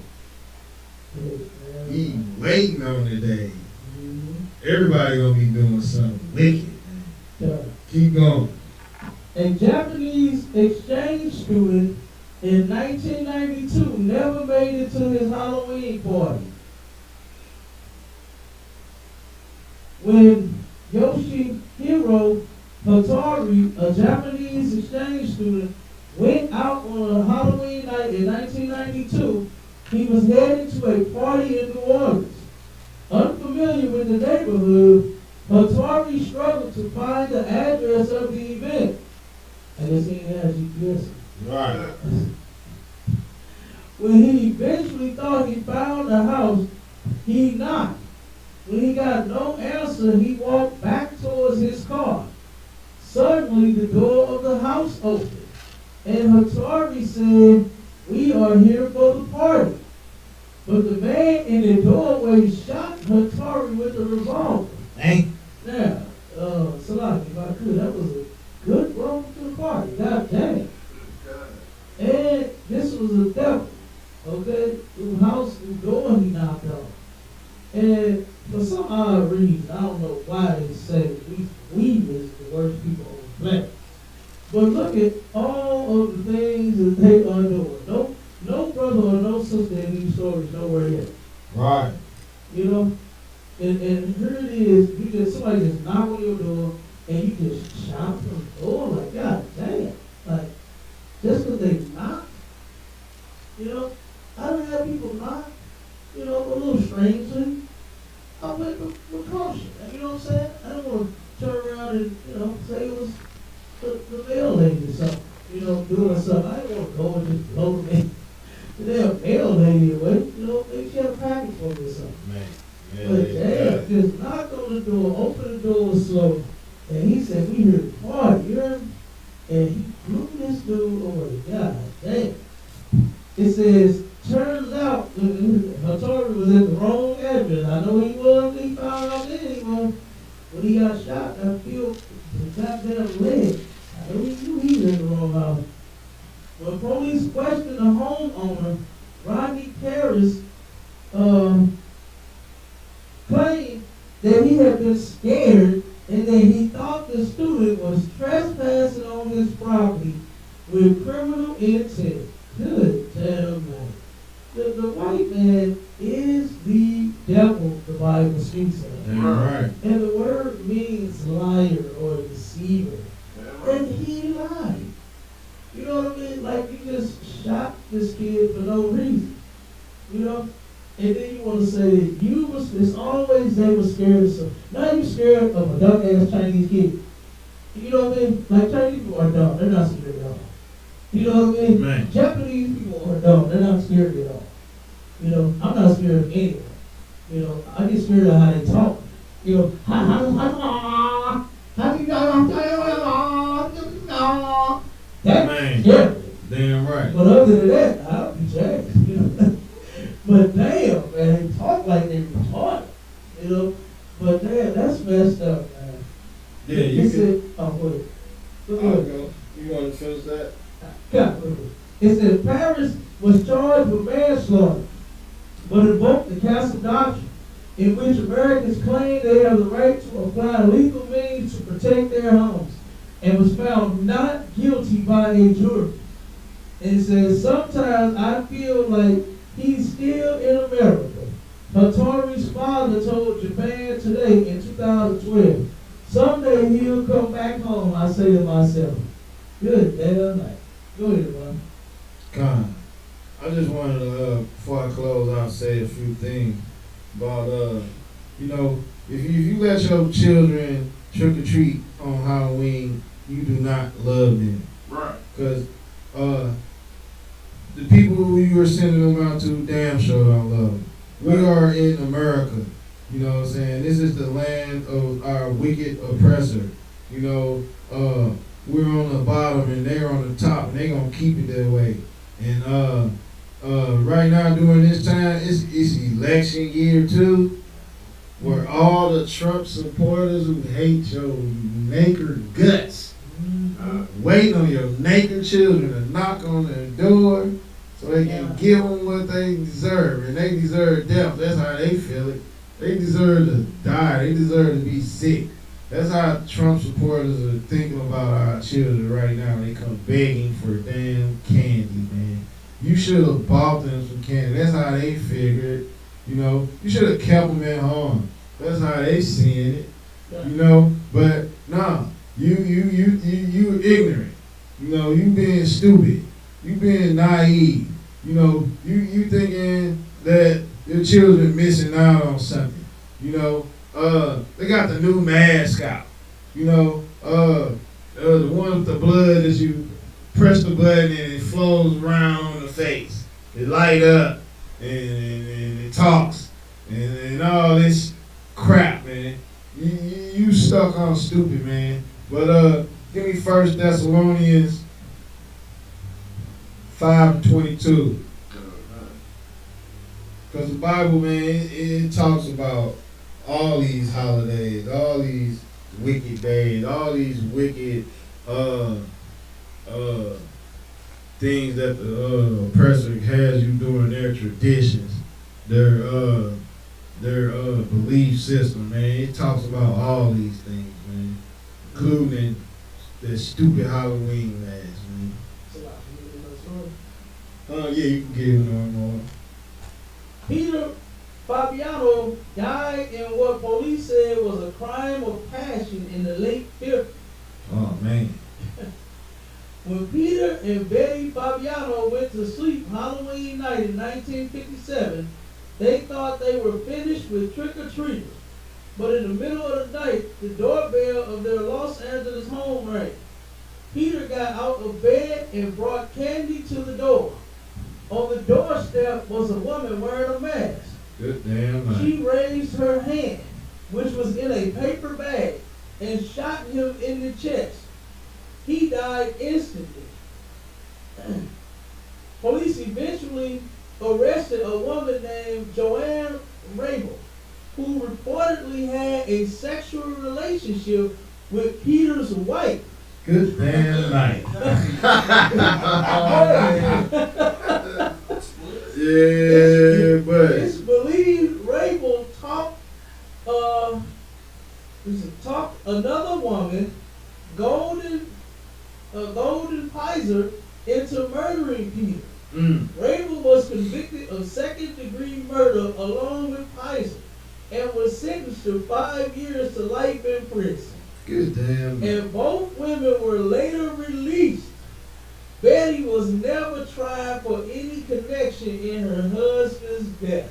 Good. He waiting on the day. Mhm. Everybody gonna be doing something wicked. Yeah. Keep going. A Japanese exchange student in 1992 never made it to his Halloween party. When Yoshihiro Hattori, a Japanese exchange student, went out on a Halloween night in 1992, he was headed to a party in New Orleans. Unfamiliar with the neighborhood, Hattori struggled to find the address of the event. I guess he didn't have GPS. Right. When he eventually thought he found the house, he knocked. When he got no answer, he walked back towards his car. Suddenly, the door of the house opened, and Hattori said, "We are here for the party." But the man in the doorway shot Hattori with a revolver. Dang. Now, Salaki, if I could, that was a good roll to the party. God damn. And this was a devil. Okay? The house, the door he knocked off. And for some odd reason, I don't know why they say we is the worst people on the planet. But look at all of the things that they are doing. No brother or no sister in these stories nowhere yet. Right. You know? And here it is, somebody just knock on your door and you just shout from the door like, God damn. Like, just because they knock, you know? I don't have people knock, you know, a little strangely. I'll make a precaution. You know what I'm saying? I don't want to turn around and, you know, say it was the mail lady or something, you know, doing something. I didn't want to go and just blow the damn mail lady away. You know, maybe she had a package for me or something. Man. But Dad just knocked on the door, opened the door slowly, and he said, "We here to party," you hear him? And he blew this dude away. God damn. It says, turns out Hattori was at the wrong address. I know he was, he found out then he was. When he got shot, I feel the goddamn leg. I know he knew he was in the wrong house. When police questioned the homeowner, Rodney Paris, claimed that he had been scared and that he thought the student was trespassing on his property with criminal intent. Good damn man. The white man is the devil, the Bible speaks of. Right. And the word means liar or deceiver. And he lied. You know what I mean? Like, you just shot this kid for no reason. You know? And then you want to say that it's always they were scared of something. Now you're scared of a dumb ass Chinese kid. You know what I mean? Like, Chinese people are dumb. They're not scared at all. You know what I mean? Man. Japanese people are dumb. They're not scared at all. You know, I'm not scared of anyone. You know, I get scared of how they talk. You know, that Man. scares me. Damn right. But other than that, I'll be jacked, you know. But damn, man, they talk like they retarded, you know. But damn, that's messed up, man. Yeah, He you said, oh, wait. Look I'll at go. You want to finish that? it said Paris was charged with manslaughter, but invoked the Castle Doctrine, in which Americans claim they have the right to apply legal means to protect their homes, and was found not guilty by a jury. And it says, sometimes I feel like he's still in America. Hattori's father told Japan Today in 2012, someday he'll come back home, I say to myself. Good damn night. Go ahead, man. Con. I just wanted to, before I close out, say a few things about, you know, if you let your children trick or treat on Halloween, you do not love them. Right. Because the people who you are sending them out to, damn sure don't love them. We are in America. You know what I'm saying? This is the land of our wicked oppressor. You know, we're on the bottom and they're on the top, and they're going to keep it that way. And right now during this time, it's election year too, where all the Trump supporters who hate your naked guts, waiting on your naked children to knock on their door so they can give them what they deserve. And they deserve death. That's how they feel it. They deserve to die. They deserve to be sick. That's how Trump supporters are thinking about our children right now. They come begging for damn candy, man. You should have bought them some candy. That's how they figure it. You know, you should have kept them at home. That's how they seeing it. You know, but nah, you ignorant. You know, you being stupid. You being naive. You know, you thinking that your children missing out on something. You know, they got the new mascot. You know, the one with the blood is you press the button and it flows around on the face. It light up and it talks and all this crap, man. You stuck on stupid, man. But give me 1 Thessalonians 5:22. Because the Bible, man, it talks about all these holidays, all these wicked days, all these wicked things that the oppressor has you doing, their traditions, their belief system, man. It talks about all these things, man, including the stupid Halloween mask, man. Yeah, you can give me one more. Peter Fabiano died in what police said was a crime of passion in the late 50s. Oh, man. When Peter and Betty Fabiano went to sleep Halloween night in 1957, they thought they were finished with trick-or-treaters. But in the middle of the night, the doorbell of their Los Angeles home rang. Peter got out of bed and brought candy to the door. On the doorstep was a woman wearing a mask. Good damn night. She raised her hand, which was in a paper bag, and shot him in the chest. He died instantly. Police eventually arrested a woman named Joanne Rabel, who reportedly had a sexual relationship with Peter's wife. Good damn night. Yeah, but It's believed Rabel talked another woman, Golden Pizer, into murdering Peter. Rabel was convicted of second-degree murder along with Pizer and was sentenced to 5 years to life in prison. good damn night. And both women were later released. Betty was never tried for any connection in her husband's death.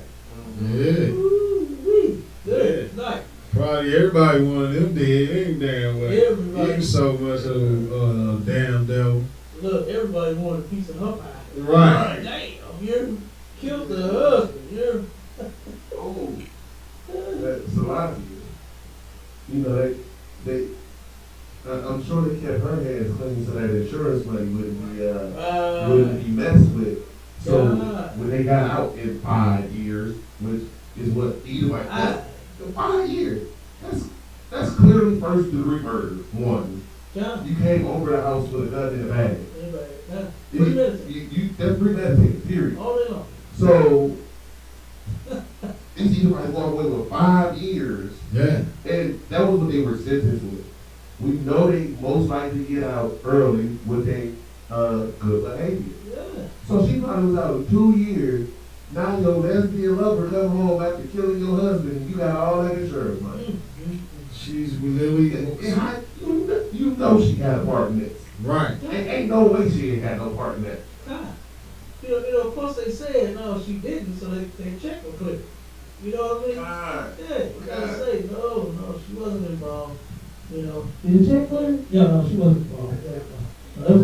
Yeah. Ooh-wee. Good night. Probably everybody wanted them dead. Ain't damn way. Everybody. Even so much of a damn devil. Look, everybody wanted a piece of her pie. Right. Damn, you killed the husband. you know, I'm sure they kept her hands clean so that insurance money wouldn't be messed with. So God. when they got out in 5 years, which is what Edomite, that's 5 years. That's clearly first degree murder. One, John. you came over the house with a gun in the bag. Premeditated. That's premeditated. Period. All day long. So these Edomites walked away with 5 years, Yeah. and that was what they were sentenced with. We know they most likely get out early with a good behavior. Yeah. So she probably was out in 2 years. Now your lesbian lover come home after killing your husband, and you got all that insurance money. She's literally You know she had a part in this. right. Ain't no way she ain't had no part in that. God. You know, of course they said no, she didn't, so they checked her clear. You know what I mean? God. Yeah, you gotta say no, she wasn't involved. You know. Did you check clear? Yeah, no, she wasn't involved.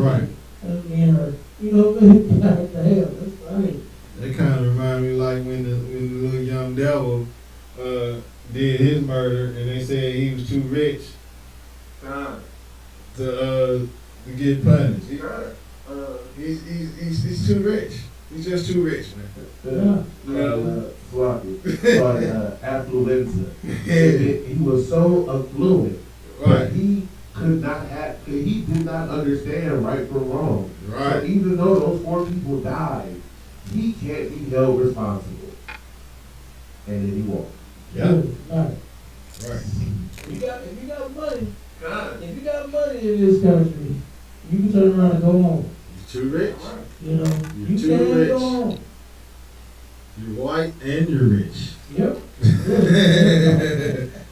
Right. That's me and her. You know what I mean? What the hell? That's funny. That kind of remind me like when the little young devil did his murder, and they said he was too rich God. to get punished. God. He's too rich. He's just too rich, man. Affluenza. He was so affluent that Right. he did not understand right from wrong. So Right. even though those 4 people died, he can't be held responsible. And then he walked. Yeah. Right. Right. If you got money, God. if you got money in this country, you can turn around and go home. You're too rich. You know, You're you too can rich. go home. You're white and you're rich. Yep.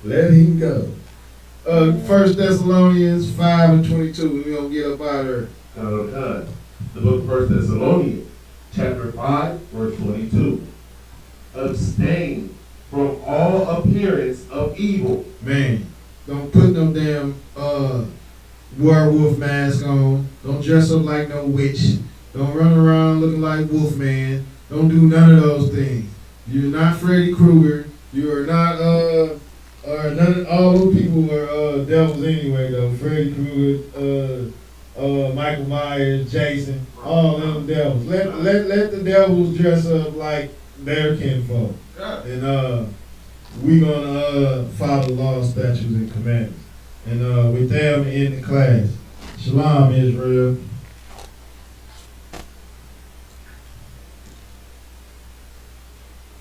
Let him go. 1 Thessalonians 5:22. We're gonna get up out of here. God. The book of 1 Thessalonians, chapter 5, verse 22. Abstain from all appearance of evil. Man, don't put no damn werewolf mask on. Don't dress up like no witch. Don't run around looking like Wolfman. Don't do none of those things. You're not Freddy Krueger. You are not or none of all those people are devils anyway though. Freddy Krueger, Michael Myers, Jason, all them devils. Let the devils dress up like their kinfolk. And we gonna follow law, statutes, and commandments. And with them in the class. Shalom, Israel.